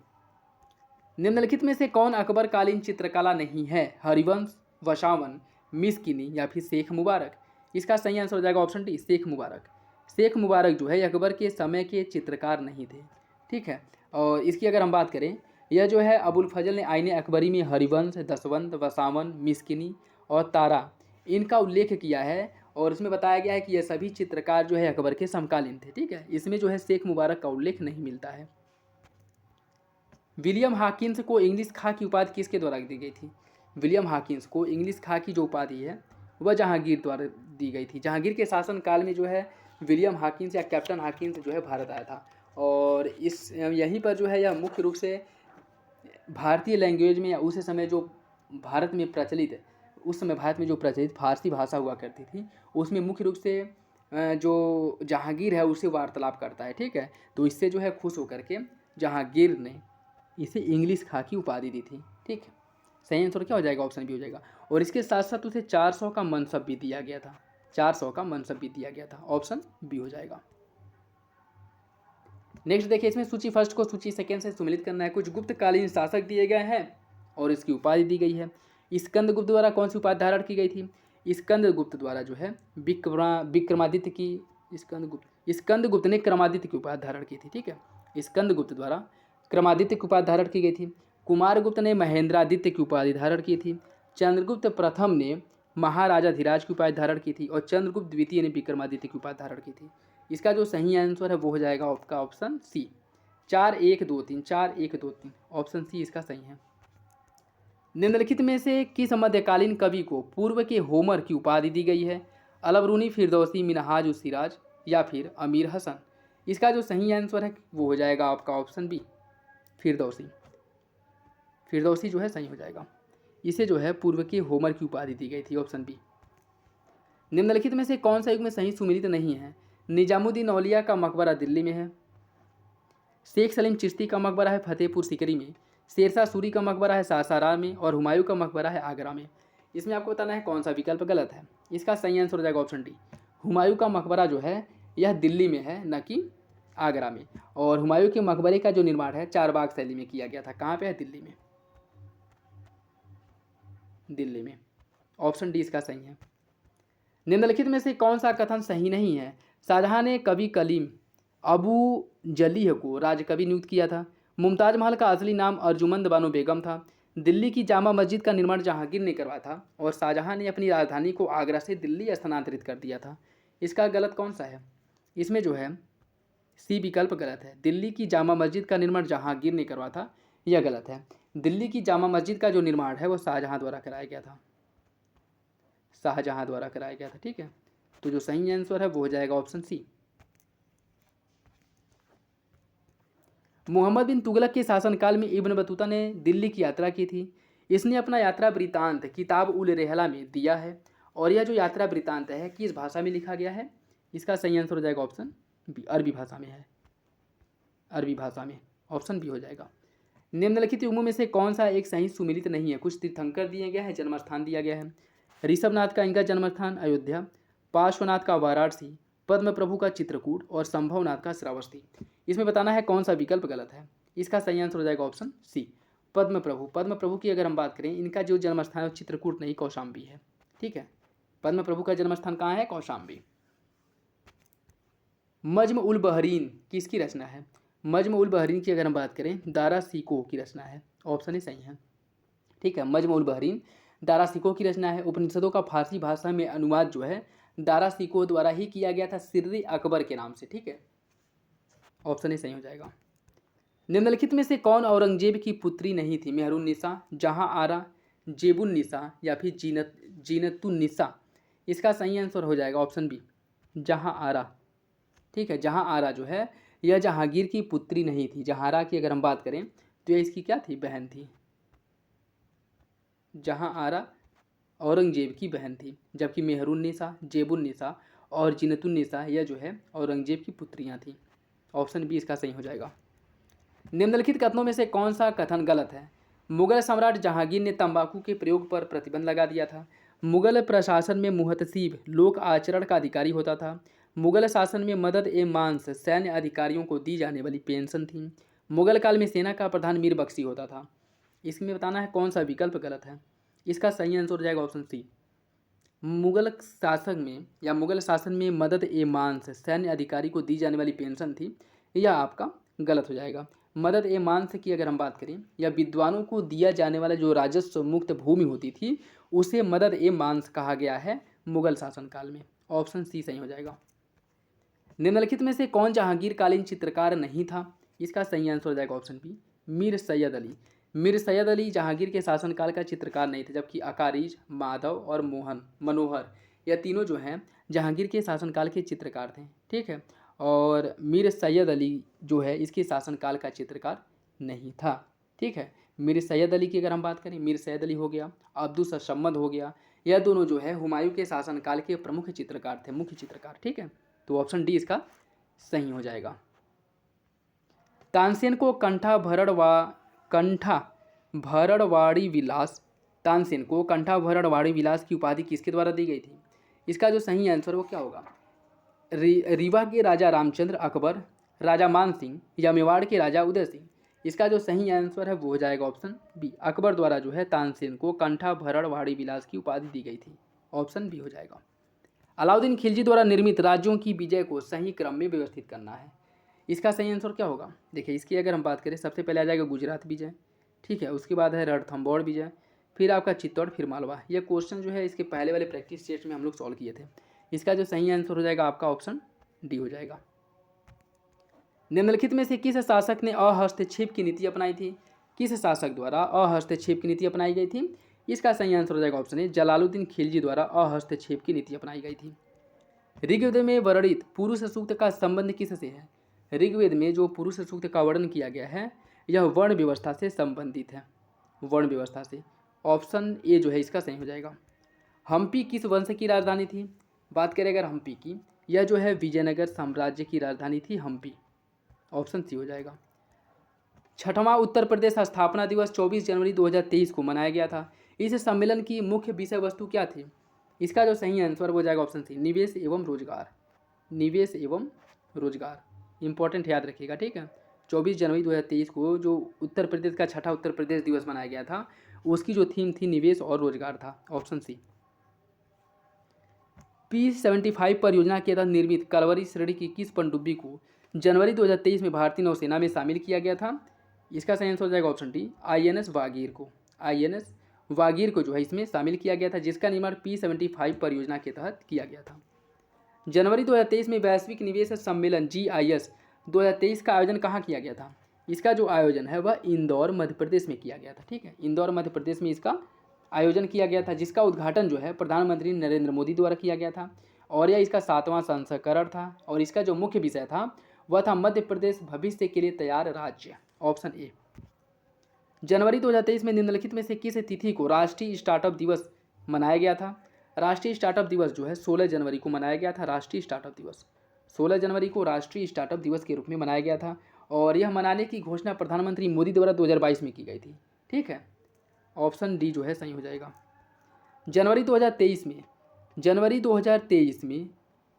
निम्नलिखित में से कौन अकबरकालीन चित्रकला नहीं है? हरिवंश, वसावन, मिस्किनी या फिर शेख मुबारक? इसका सही आंसर हो जाएगा ऑप्शन डी, शेख मुबारक। शेख मुबारक जो है अकबर के समय के चित्रकार नहीं थे, ठीक है। और इसकी अगर हम बात करें, यह जो है अबुल फजल ने आईने अकबरी में हरिवंश, दसवंत, वसावन, मिस्किनी और तारा इनका उल्लेख किया है, और इसमें बताया गया है कि यह सभी चित्रकार जो है अकबर के समकालीन थे, ठीक है। इसमें जो है शेख मुबारक का उल्लेख नहीं मिलता है। विलियम हाकिन्स को इंग्लिश खां की उपाधि किसके द्वारा दी गई थी? विलियम हाकिन्स को इंग्लिश खां की जो उपाधि है वह जहांगीर द्वारा दी गई थी। जहांगीर के शासनकाल में जो है विलियम हाकिन्स या कैप्टन हाकिन्स जो है भारत आया था, और इस यहीं पर जो है यह मुख्य रूप से भारतीय लैंग्वेज में, या उस समय जो भारत में प्रचलित, उस समय भारत में जो प्रचलित फारसी भाषा हुआ करती थी उसमें मुख्य रूप से जो जहांगीर है उससे वार्तालाप करता है, ठीक है। तो इससे जो है खुश होकर के जहांगीर ने इसे इंग्लिश खां की उपाधि दी थी, ठीक है। सही आंसर क्या हो जाएगा? ऑप्शन बी हो जाएगा। और इसके साथ साथ उसे 400 का मनसब भी दिया गया था, 400 का मनसब भी दिया गया था। ऑप्शन बी हो जाएगा। नेक्स्ट देखिए, इसमें सूची फर्स्ट को सूची सेकेंड से सम्मिलित करना है। कुछ गुप्तकालीन शासक दिए गए हैं और इसकी उपाधि दी गई है। स्कंदगुप्त द्वारा कौन सी उपाधि धारण की गई थी? स्कंदगुप्त द्वारा जो है विक्रमादित्य की, स्कंदगुप्त ने क्रमादित्य की उपाधि धारण की थी, ठीक है। स्कंदगुप्त द्वारा क्रमादित्य की उपाधि धारण की गई थी। कुमारगुप्त ने महेंद्रादित्य की उपाधि धारण की थी। चंद्रगुप्त प्रथम ने महाराजा धीराज की उपाधि धारण की थी, और चंद्रगुप्त द्वितीय ने विक्रमादित्य की उपाधि धारण की थी। इसका जो सही आंसर है वो हो जाएगा आपका ऑप्शन सी, 4-1-2-3, 4-1-2-3, ऑप्शन सी इसका सही है। निम्नलिखित में से किस मध्यकालीन कवि को पूर्व के होमर की उपाधि दी गई है? अलबरूनी, फिरदौसी, मिनहाज उस सिराज या फिर अमीर हसन? इसका जो सही आंसर है वो हो जाएगा आपका ऑप्शन बी, फिरदौसी। फिरदौसी जो है सही हो जाएगा। इसे जो है पूर्व के होमर की उपाधि दी गई थी, ऑप्शन बी। निम्नलिखित में से कौन सा युग में सही सुमिलित नहीं है? निजामुद्दीन औलिया का मकबरा दिल्ली में है, शेख सलीम चिश्ती का मकबरा है फतेहपुर सीकरी में, शेरशाह सूरी का मकबरा है सासाराम में, और हुमायूं का मकबरा है आगरा में। इसमें आपको बताना है कौन सा विकल्प गलत है। इसका सही आंसर हो जाएगा ऑप्शन डी, हुमायूं का मकबरा जो है यह दिल्ली में है, न कि आगरा में। और हुमायूं के मकबरे का जो निर्माण है चारबाग शैली में किया गया था। कहाँ पे है? दिल्ली में, दिल्ली में। ऑप्शन डी इसका सही है। निम्नलिखित में से कौन सा कथन सही नहीं है? शाहजहां ने कवि कलीम अबू जलीह को राजकवि नियुक्त किया था। मुमताज महल का असली नाम अर्जुमंद बानो बेगम था। दिल्ली की जामा मस्जिद का निर्माण जहांगीर ने करवाया था, और शाहजहां ने अपनी राजधानी को आगरा से दिल्ली स्थानांतरित कर दिया था। इसका गलत कौन सा है? इसमें जो है सी विकल्प गलत है। दिल्ली की जामा मस्जिद का निर्माण जहांगीर ने करवाया था, यह गलत है। दिल्ली की जामा मस्जिद का जो निर्माण है वो शाहजहां द्वारा कराया गया था, शाहजहां द्वारा कराया गया था, ठीक है। तो जो सही आंसर है वो हो जाएगा ऑप्शन सी। मोहम्मद बिन तुगलक के शासनकाल में इब्न बतूता ने दिल्ली की यात्रा की थी। इसने अपना यात्रा वृतांत किताब उल रेहला में दिया है, और यह जो यात्रा वृतांत है किस भाषा में लिखा गया है? इसका सही आंसर हो जाएगा ऑप्शन बी, अरबी भाषा में है, अरबी भाषा में। ऑप्शन बी हो जाएगा। निम्नलिखित युगों में से कौन सा एक सही सुमिलित नहीं है? कुछ तीर्थंकर दिए गए हैं, जन्मस्थान दिया गया है। ऋषभनाथ का इनका जन्मस्थान अयोध्या, पार्श्वनाथ का वाराणसी, पद्म प्रभु का चित्रकूट, और संभवनाथ का श्रावस्ती। इसमें बताना है कौन सा विकल्प गलत है। इसका सही आंसर हो जाएगा ऑप्शन सी, पद्म प्रभु। पद्म प्रभु की अगर हम बात करें, इनका जो जन्मस्थान है वो चित्रकूट नहीं कौशाम्बी है, ठीक है। पद्म प्रभु का जन्मस्थान कहाँ है? कौशाम्बी। मज्म उल बहरीन किसकी रचना है? मजम उल बहरीन की अगर हम बात करें, दारा सिकोह की रचना है। ऑप्शन ही सही है। ठीक है, मजम उल बहरीन दारा सिकोह की रचना है। उपनिषदों का फारसी भाषा में अनुवाद जो है दारा सिकोह द्वारा ही किया गया था, सिर्र अकबर के नाम से। ठीक है, ऑप्शन ही सही हो जाएगा। निम्नलिखित में से कौन औरंगजेब की पुत्री नहीं थी? मेहरुन्निसा, जहां आरा, जेबुन्निसा या फिर जीनतुन्निसा। इसका सही आंसर हो जाएगा ऑप्शन बी, जहां आरा। ठीक है, जहां आरा जो है यह जहांगीर की पुत्री नहीं थी। जहांरा की अगर हम बात करें तो यह इसकी क्या थी? बहन थी। जहां आरा औरंगजेब की बहन थी, जबकि मेहरुन्निसा, जेबुन्निसा और जीनतुन्निसा यह जो है औरंगजेब की पुत्रियां थीं। ऑप्शन बी इसका सही हो जाएगा। निम्नलिखित कथनों में से कौन सा कथन गलत है? मुगल सम्राट जहांगीर ने तंबाकू के प्रयोग पर प्रतिबंध लगा दिया था। मुगल प्रशासन में मुहतसिब लोक आचरण का अधिकारी होता था। मुगल शासन में मदद ए मांस सैन्य अधिकारियों को दी जाने वाली पेंशन थी। मुगल काल में सेना का प्रधान मीर बख्शी होता था। इसमें बताना है कौन सा विकल्प गलत है। इसका सही आंसर हो जाएगा ऑप्शन सी, मुगल शासन में या मुगल शासन में मदद ए मांस सैन्य अधिकारी को दी जाने वाली पेंशन थी। यह आपका गलत हो जाएगा। मदद ए मांस की अगर हम बात करें, या विद्वानों को दिया जाने वाला जो राजस्व मुक्त भूमि होती थी उसे मदद ए मांस कहा गया है मुगल शासनकाल में। ऑप्शन सी सही हो जाएगा। निम्नलिखित में से कौन जहांगीरकालीन चित्रकार नहीं था? इसका सही आंसर हो जाएगा ऑप्शन बी, मीर सैयद अली। मीर सैयद अली जहांगीर के शासनकाल का चित्रकार नहीं थे, जबकि अकारीज, माधव और मनोहर यह तीनों जो हैं जहांगीर के शासनकाल के चित्रकार थे। ठीक है, और मीर सैयद अली जो है इसके शासनकाल का चित्रकार नहीं था। ठीक है, मीर सैयद अली की अगर हम बात करें, मीर सैयद अली हो गया, अब्दुल समद हो गया, यह दोनों जो है हुमायूं के शासनकाल के प्रमुख चित्रकार थे, मुख्य चित्रकार। ठीक है, तो ऑप्शन डी इसका सही हो जाएगा। तानसेन को कंठा भरड़वाड़ी विलास तानसेन को कंठा भरड़वाड़ी विलास की उपाधि किसके द्वारा दी गई थी? इसका जो सही आंसर वो क्या होगा? रीवा के राजा रामचंद्र अकबर, राजा मान सिंह या मेवाड़ के राजा उदय सिंह। इसका जो सही आंसर है वो हो जाएगा ऑप्शन बी, अकबर द्वारा जो है तानसेन को कंठा भरड़वाड़ी विलास की उपाधि दी गई थी। ऑप्शन बी हो जाएगा। अलाउद्दीन खिलजी द्वारा निर्मित राज्यों की विजय को सही क्रम में व्यवस्थित करना है। इसका सही आंसर क्या होगा? देखिए, इसकी अगर हम बात करें, सबसे पहले आ जाएगा गुजरात विजय। ठीक है, उसके बाद है रणथंबोर विजय, फिर आपका चित्तौड़, फिर मालवा। ये क्वेश्चन जो है इसके पहले वाले प्रैक्टिस टेस्ट में हम लोग सॉल्व किए थे। इसका जो सही आंसर हो जाएगा आपका ऑप्शन डी हो जाएगा। निम्नलिखित में से किस शासक ने अहस्तक्षेप की नीति अपनाई थी? किस शासक द्वारा अहस्तक्षेप की नीति अपनाई गई थी? इसका सही आंसर हो जाएगा ऑप्शन ए, जलालुद्दीन खिलजी द्वारा अहस्तक्षेप की नीति अपनाई गई थी। ऋग्वेद में वर्णित पुरुष सूक्त का संबंध किससे है? ऋग्वेद में जो पुरुष सूक्त का वर्णन किया गया है यह वर्ण व्यवस्था से संबंधित है, वर्ण व्यवस्था से। ऑप्शन ए जो है इसका सही हो जाएगा। हम्पी किस वंश की राजधानी थी? बात करें अगर हम्पी की, यह जो है विजयनगर साम्राज्य की राजधानी थी हम्पी। ऑप्शन सी हो जाएगा। छठवां उत्तर प्रदेश स्थापना दिवस 24 जनवरी 2023 को मनाया गया था। इस सम्मेलन की मुख्य विषय वस्तु क्या थी? इसका जो सही आंसर हो जाएगा ऑप्शन सी, निवेश एवं रोजगार। निवेश एवं रोजगार इंपॉर्टेंट याद रखिएगा। ठीक है, 24 जनवरी 2023 को जो उत्तर प्रदेश का छठा उत्तर प्रदेश दिवस मनाया गया था उसकी जो थीम थी निवेश और रोजगार था। Option C. P-75 परियोजना के तहत निर्मित कलवरी श्रेणी की किस पनडुब्बी को जनवरी 2023 में भारतीय नौसेना में शामिल किया गया था? इसका सही आंसर हो जाएगा ऑप्शन डी, INS वागीर को। INS वागीर को जो है इसमें शामिल किया गया था, जिसका निर्माण P-75 परियोजना के तहत किया गया था। जनवरी 2023 में वैश्विक निवेश सम्मेलन GIS 2023 का आयोजन कहाँ किया गया था? इसका जो आयोजन है वह इंदौर मध्य प्रदेश में किया गया था। ठीक है, इंदौर मध्य प्रदेश में इसका आयोजन किया गया था, जिसका उद्घाटन जो है प्रधानमंत्री नरेंद्र मोदी द्वारा किया गया था। और यह इसका 7वां संस्करण था और इसका जो मुख्य विषय था वह था मध्य प्रदेश भविष्य के लिए तैयार राज्य। Option A. जनवरी 2023 में निम्नलिखित में से किस तिथि को राष्ट्रीय स्टार्टअप दिवस मनाया गया था? राष्ट्रीय स्टार्टअप दिवस जो है 16 जनवरी को मनाया गया था। राष्ट्रीय स्टार्टअप दिवस 16 जनवरी को राष्ट्रीय स्टार्टअप दिवस के रूप में मनाया गया था और यह मनाने की घोषणा प्रधानमंत्री मोदी द्वारा 2022 में की गई थी। ठीक है, ऑप्शन डी जो है सही हो जाएगा। जनवरी 2023 में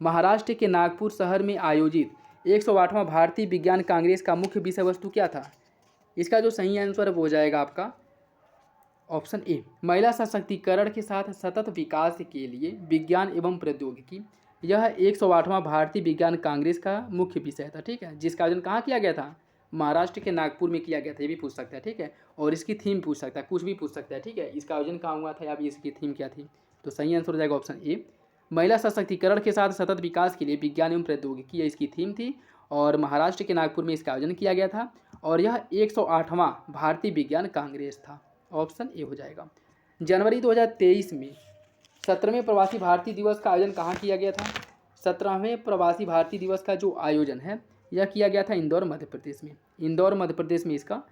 महाराष्ट्र के नागपुर शहर में आयोजित 108वां भारतीय विज्ञान कांग्रेस का मुख्य विषय वस्तु क्या था? इसका जो सही आंसर हो जाएगा आपका ऑप्शन ए, महिला सशक्तिकरण के साथ सतत विकास के लिए विज्ञान एवं प्रौद्योगिकी। यह 108वां भारतीय विज्ञान कांग्रेस का मुख्य विषय था। ठीक है, जिसका आयोजन कहाँ किया गया था? महाराष्ट्र के नागपुर में किया गया था, ये भी पूछ सकता है, ठीक है। और इसकी थीम पूछ सकता है, कुछ भी पूछ सकता है, ठीक है। इसका आयोजन कहाँ हुआ था या भी इसकी थीम क्या थी। तो सही आंसर हो जाएगा ऑप्शन ए। महिला सशक्तिकरण के साथ सतत विकास के लिए विज्ञान एवं प्रौद्योगिकी, ये इसकी थीम थी और महाराष्ट्र के नागपुर में इसका आयोजन किया गया था और यह 108वां भारतीय विज्ञान कांग्रेस था। ऑप्शन ए हो जाएगा। जनवरी 2023 में 17वें प्रवासी भारतीय दिवस का आयोजन कहाँ किया गया था। 17वें प्रवासी भारतीय दिवस का जो आयोजन है यह किया गया था इंदौर मध्य प्रदेश में। इंदौर मध्य प्रदेश में इसका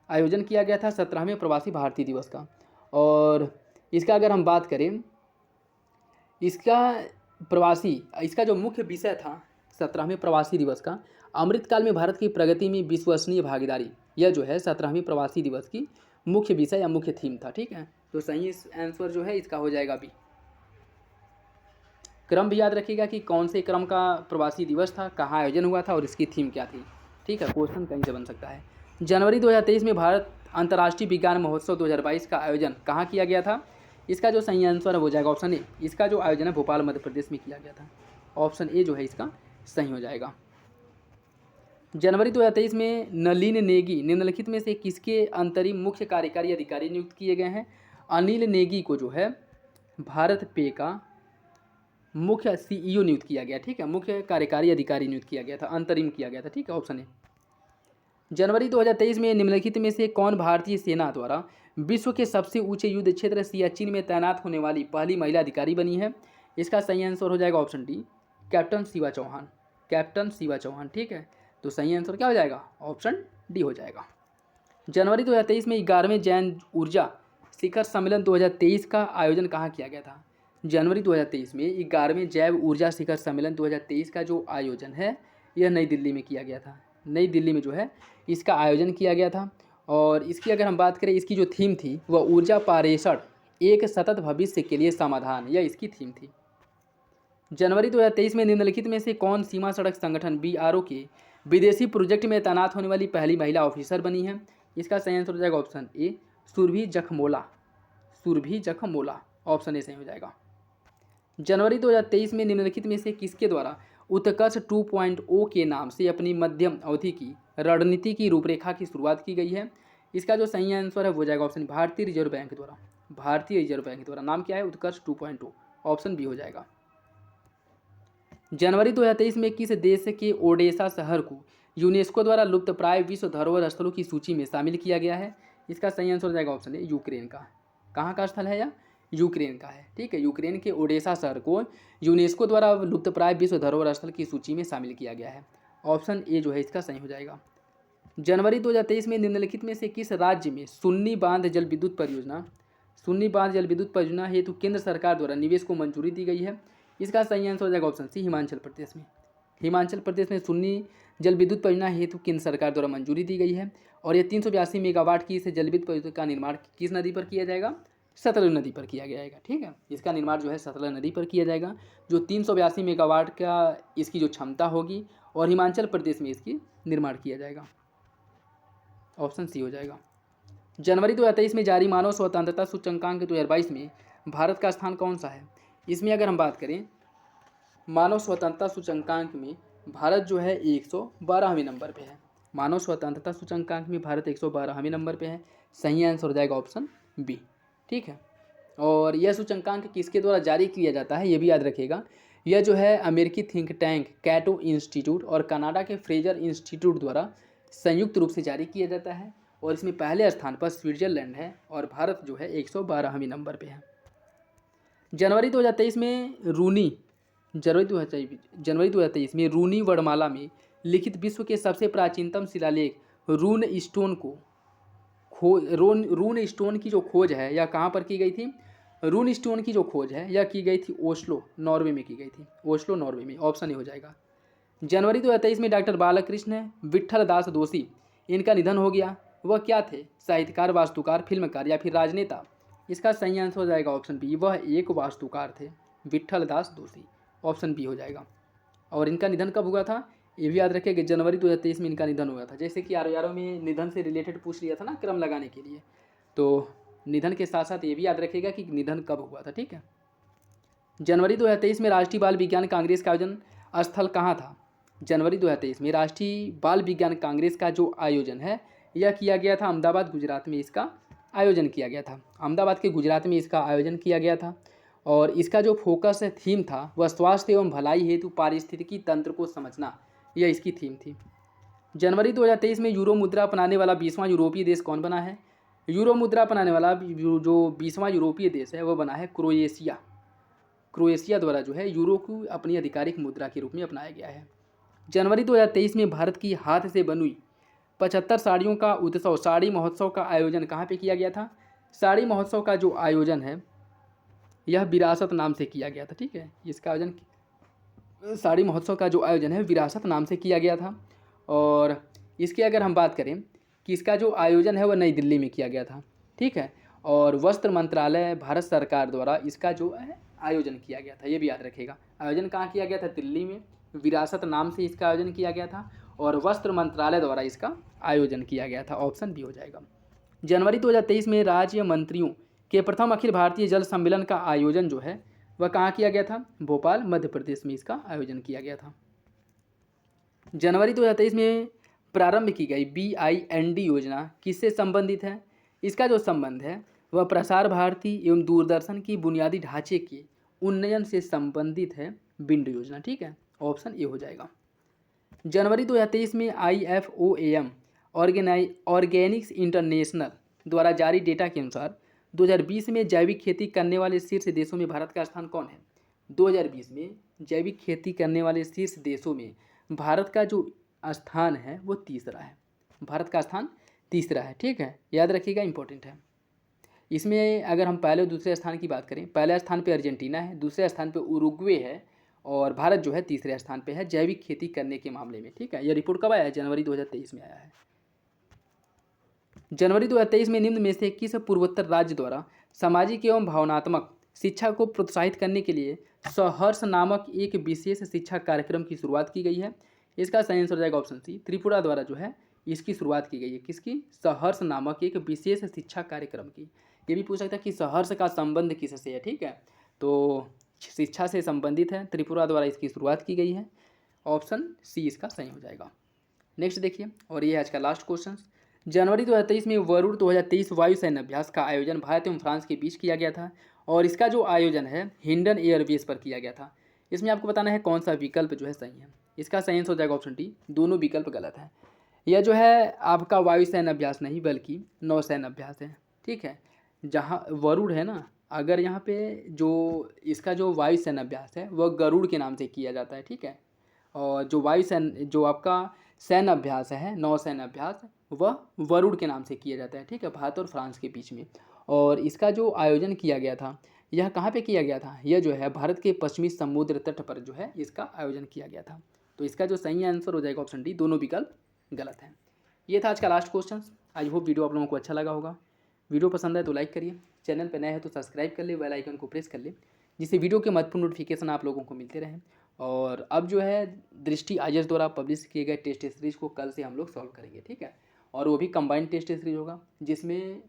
आयोजन किया गया था 17वें प्रवासी भारतीय दिवस का। और इसका अगर हम बात करें, इसका जो मुख्य विषय था 17वें प्रवासी दिवस का, अमृतकाल में भारत की प्रगति में विश्वसनीय भागीदारी, यह जो है 17वें प्रवासी दिवस की मुख्य विषय या मुख्य थीम था, ठीक है। तो सही आंसर जो है इसका हो जाएगा बी। क्रम भी याद रखिएगा कि कौन से क्रम का प्रवासी दिवस था, कहाँ आयोजन हुआ था और इसकी थीम क्या थी, ठीक है। क्वेश्चन कहीं से बन सकता है। जनवरी 2023 में भारत अंतर्राष्ट्रीय विज्ञान महोत्सव 2022 का आयोजन कहाँ किया गया था। इसका जो सही आंसर हो जाएगा ऑप्शन ए। इसका जो आयोजन है भोपाल मध्य प्रदेश में किया गया था। ऑप्शन ए जो है इसका सही हो जाएगा। जनवरी 2023 में नलिन नेगी निम्नलिखित में से किसके अंतरिम मुख्य कार्यकारी अधिकारी नियुक्त किए गए हैं। अनिल नेगी को जो है भारत पे का मुख्य सीईओ नियुक्त किया गया, ठीक है। मुख्य कार्यकारी अधिकारी नियुक्त किया गया था, अंतरिम किया गया था, ठीक है। Option A. जनवरी 2023 में निम्नलिखित में से कौन भारतीय सेना द्वारा विश्व के सबसे ऊंचे युद्ध क्षेत्र सियाचिन में तैनात होने वाली पहली महिला अधिकारी बनी है। इसका सही आंसर हो जाएगा option D, captain Shiva Chauhan. Captain Shiva Chauhan, ठीक है। तो सही आंसर क्या हो जाएगा, ऑप्शन डी हो जाएगा। जनवरी 2023 में 11वें जैन ऊर्जा शिखर सम्मेलन 2023 का आयोजन कहाँ किया गया था। जनवरी 2023 में 11वें जैव ऊर्जा शिखर सम्मेलन 2023 का जो आयोजन है यह नई दिल्ली में किया गया था। नई दिल्ली में जो है इसका आयोजन किया गया था और इसकी अगर हम बात करें, इसकी जो थीम थी वह ऊर्जा पारेषण एक सतत भविष्य के लिए समाधान, यह इसकी थीम थी। जनवरी 2023 में निम्नलिखित में से कौन सीमा सड़क संगठन BRO के विदेशी प्रोजेक्ट में तैनात होने वाली पहली महिला ऑफिसर बनी है। इसका सही आंसर हो जाएगा option A, Surbhi Jakhmola. Surbhi Jakhmola, option A सही हो जाएगा। जनवरी 2023 में निम्नलिखित में से किसके द्वारा उत्कर्ष 2.0 के नाम से अपनी मध्यम अवधि की रणनीति की रूपरेखा की शुरुआत की गई है। इसका जो सही आंसर है वो जाएगा ऑप्शन भारतीय रिजर्व बैंक द्वारा। भारतीय रिजर्व बैंक द्वारा नाम क्या है, उत्कर्ष 2.0, ऑप्शन बी हो जाएगा। जनवरी 2023 में किस देश के ओडेसा शहर को यूनेस्को द्वारा लुप्तप्राय विश्व धरोहर स्थलों की सूची में शामिल किया गया है। इसका सही आंसर हो जाएगा ऑप्शन ए, यूक्रेन का। कहाँ का स्थल है यह, यूक्रेन का है, ठीक है। यूक्रेन के ओडेसा शहर को यूनेस्को द्वारा लुप्तप्राय विश्व धरोहर स्थल की सूची में शामिल किया गया है। ऑप्शन ए जो है इसका सही हो जाएगा। जनवरी 2023 में निम्नलिखित में से किस राज्य में सुन्नी बांध जल विद्युत परियोजना हेतु केंद्र सरकार द्वारा निवेश को मंजूरी दी गई है। इसका सही आंसर हो जाएगा ऑप्शन सी, हिमाचल प्रदेश में। हिमाचल प्रदेश में सुन्नी जल विद्युत परियोजना हेतु केंद्र सरकार द्वारा मंजूरी दी गई है और यह 382 मेगावाट की इस जल विद्युत परियोजना का निर्माण किस नदी पर किया जाएगा, सतलज नदी पर किया जाएगा, ठीक है। इसका निर्माण जो है सतलज नदी पर किया जाएगा, जो 382 मेगावाट का इसकी जो क्षमता होगी और हिमाचल प्रदेश में इसकी निर्माण किया जाएगा। ऑप्शन सी हो जाएगा। जनवरी 2023 में जारी मानव स्वतंत्रता सूचकांक 2022 में भारत का स्थान कौन सा है। इसमें अगर हम बात करें मानव स्वतंत्रता सूचकांक में भारत जो है 112वें नंबर पे है। मानव स्वतंत्रता सूचकांक में भारत 112वें नंबर पे है। सही आंसर हो जाएगा ऑप्शन बी, ठीक है। और यह सूचकांक किसके द्वारा जारी किया जाता है ये भी याद रखिएगा। यह जो है अमेरिकी थिंक टैंक कैटो इंस्टीट्यूट और कनाडा के फ्रेजर इंस्टीट्यूट द्वारा संयुक्त रूप से जारी किया जाता है और इसमें पहले स्थान पर स्विट्जरलैंड है और भारत जो है 112वें नंबर पे है। जनवरी 2023 में रूनी वर्णमाला में लिखित विश्व के सबसे प्राचीनतम शिलालेख रून स्टोन की जो खोज है यह कहाँ पर की गई थी। रून स्टोन की जो खोज है यह की गई थी ओस्लो, नॉर्वे में की गई थी। ओस्लो, नॉर्वे में, ऑप्शन ए हो जाएगा। जनवरी 2023 में डॉक्टर बालकृष्ण विट्ठल दास दोषी, इनका निधन हो गया। वह क्या थे, साहित्यकार, वास्तुकार, फिल्मकार या फिर राजनेता। इसका सही आंसर हो जाएगा ऑप्शन बी, वह एक वास्तुकार थे, विट्ठल दास दोषी। ऑप्शन बी हो जाएगा। और इनका निधन कब हुआ था ये भी याद रखिए कि जनवरी 2023 में इनका निधन हुआ था। जैसे कि यारों में निधन से रिलेटेड पूछ लिया था ना क्रम लगाने के लिए, तो निधन के साथ साथ ये भी याद रखिएगा कि निधन कब हुआ था, ठीक है। जनवरी 2023 में राष्ट्रीय बाल विज्ञान कांग्रेस का आयोजन स्थल कहाँ था। जनवरी 2023 में राष्ट्रीय बाल विज्ञान कांग्रेस का जो आयोजन है यह किया गया था अहमदाबाद गुजरात में, इसका आयोजन किया गया था। अहमदाबाद के गुजरात में इसका आयोजन किया गया था और इसका जो फोकस थीम था वह स्वास्थ्य एवं भलाई हेतु पारिस्थितिकी तंत्र को समझना, यह इसकी थीम थी। जनवरी 2023 में यूरो मुद्रा अपनाने वाला 20वां यूरोपीय देश कौन बना है? यूरो मुद्रा अपनाने वाला जो 20वां यूरोपीय देश है वह बना है क्रोएशिया। क्रोएशिया द्वारा जो है यूरो को अपनी आधिकारिक मुद्रा के रूप में अपनाया गया है। जनवरी 2023 में भारत की हाथ से बनी 75 साड़ियों का उत्सव साड़ी महोत्सव का आयोजन कहाँ पे किया गया था? साड़ी महोत्सव का जो आयोजन है यह विरासत नाम से किया गया था। ठीक है, इसका आयोजन साड़ी महोत्सव का जो आयोजन है विरासत नाम से किया गया था। और इसकी अगर हम बात करें कि इसका जो आयोजन है वह नई दिल्ली में किया गया था। ठीक है, और वस्त्र मंत्रालय भारत सरकार द्वारा इसका जो है आयोजन किया गया था, ये भी याद रखिएगा। आयोजन कहाँ किया गया था? दिल्ली में। विरासत नाम से इसका आयोजन किया गया था और वस्त्र मंत्रालय द्वारा इसका आयोजन किया गया था। ऑप्शन बी हो जाएगा। जनवरी 2023 में राज्य मंत्रियों के प्रथम अखिल भारतीय जल सम्मेलन का आयोजन जो है वह कहाँ किया गया था? भोपाल मध्य प्रदेश में इसका आयोजन किया गया था। जनवरी 2023 में प्रारंभ की गई BIND योजना किससे संबंधित है? इसका जो संबंध है वह प्रसार भारती एवं दूरदर्शन की बुनियादी ढांचे के उन्नयन से संबंधित है, बिंड योजना। ठीक है, ऑप्शन ए हो जाएगा। जनवरी 2023 में IFOAM ऑर्गेनिक्स इंटरनेशनल द्वारा जारी डेटा के अनुसार 2020 में जैविक खेती करने वाले शीर्ष देशों में भारत का स्थान कौन है? 2020 में जैविक खेती करने वाले शीर्ष देशों में भारत का जो स्थान है वो तीसरा है। भारत का स्थान तीसरा है। ठीक है, याद रखिएगा, इंपॉर्टेंट है। इसमें अगर हम पहले और दूसरे स्थान की बात करें, पहले स्थान पे अर्जेंटीना है, दूसरे स्थान पे उरुग्वे है और भारत जो है तीसरे स्थान पे है जैविक खेती करने के मामले में। ठीक है, यह रिपोर्ट कब आया है? जनवरी 2023 में आया है। जनवरी 2023 में निम्न में से किस पूर्वोत्तर राज्य द्वारा सामाजिक एवं भावनात्मक शिक्षा को प्रोत्साहित करने के लिए सहर्ष नामक एक विशेष शिक्षा कार्यक्रम की शुरुआत की गई है? इसका सही आंसर हो जाएगा ऑप्शन सी, त्रिपुरा द्वारा जो है इसकी शुरुआत की गई है। किसकी? सहर्ष नामक एक विशेष शिक्षा कार्यक्रम की। ये भी पूछ सकता है कि सहर्ष का संबंध किससे है। ठीक है, तो शिक्षा से संबंधित है, त्रिपुरा द्वारा इसकी शुरुआत की गई है। ऑप्शन सी इसका सही हो जाएगा। नेक्स्ट देखिए, और ये है आज का लास्ट क्वेश्चन। जनवरी 2023 में वरुण 2023 वायुसेना अभ्यास का आयोजन भारत एवं फ्रांस के बीच किया गया था और इसका जो आयोजन है हिंडन एयरबेस पर किया गया था। इसमें आपको बताना है कौन सा विकल्प जो है सही है। इसका सही आंसर हो जाएगा ऑप्शन डी, दोनों विकल्प गलत है। यह जो है आपका वायुसेना अभ्यास नहीं बल्कि नौसेना अभ्यास है। ठीक है, जहाँ वरुण है ना, अगर यहाँ पे जो इसका जो वायुसेना अभ्यास है वह गरुड़ के नाम से किया जाता है। ठीक है, और जो वायुसेना जो आपका सैन्य अभ्यास है, नौसेना अभ्यास, वह वरुण के नाम से किया जाता है। ठीक है, भारत और फ्रांस के बीच में। और इसका जो आयोजन किया गया था यह कहाँ पे किया गया था? यह जो है भारत के पश्चिमी समुद्र तट पर जो है इसका आयोजन किया गया था। तो इसका जो सही आंसर हो जाएगा ऑप्शन डी, दोनों विकल्प गलत हैं। ये था आज का last question. I hope video आप लोगों को अच्छा लगा होगा। वीडियो पसंद है तो लाइक करिए, चैनल पर नए हैं तो सब्सक्राइब कर ले, बेल आइकन को प्रेस कर ले, जिससे वीडियो के महत्वपूर्ण नोटिफिकेशन आप लोगों को मिलते रहें। और अब जो है दृष्टि IAS द्वारा पब्लिश किए गए टेस्ट सीरीज को कल से हम लोग सॉल्व करेंगे। ठीक है, और वो भी कंबाइंड टेस्ट सीरीज होगा जिसमें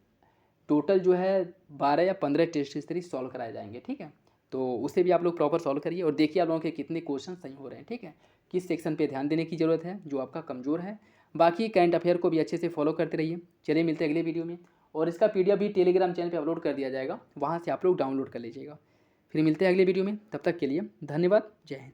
टोटल जो है 12 या 15 टेस्ट सीरीज सॉल्व कराए जाएंगे। ठीक है, तो उसे भी आप लोग प्रॉपर सॉल्व करिए और देखिए आप लोगों के कितने क्वेश्चन सही हो रहे हैं। ठीक है, किस सेक्शन पे ध्यान देने की ज़रूरत है जो आपका कमज़ोर है। बाकी करंट अफेयर को भी अच्छे से फॉलो करते रहिए। चलिए मिलते हैं अगले वीडियो में, और इसका PDF भी टेलीग्राम चैनल पर अपलोड कर दिया जाएगा, वहाँ से आप लोग डाउनलोड कर लीजिएगा। फिर मिलते हैं अगले वीडियो में, तब तक के लिए धन्यवाद। जय हिंद।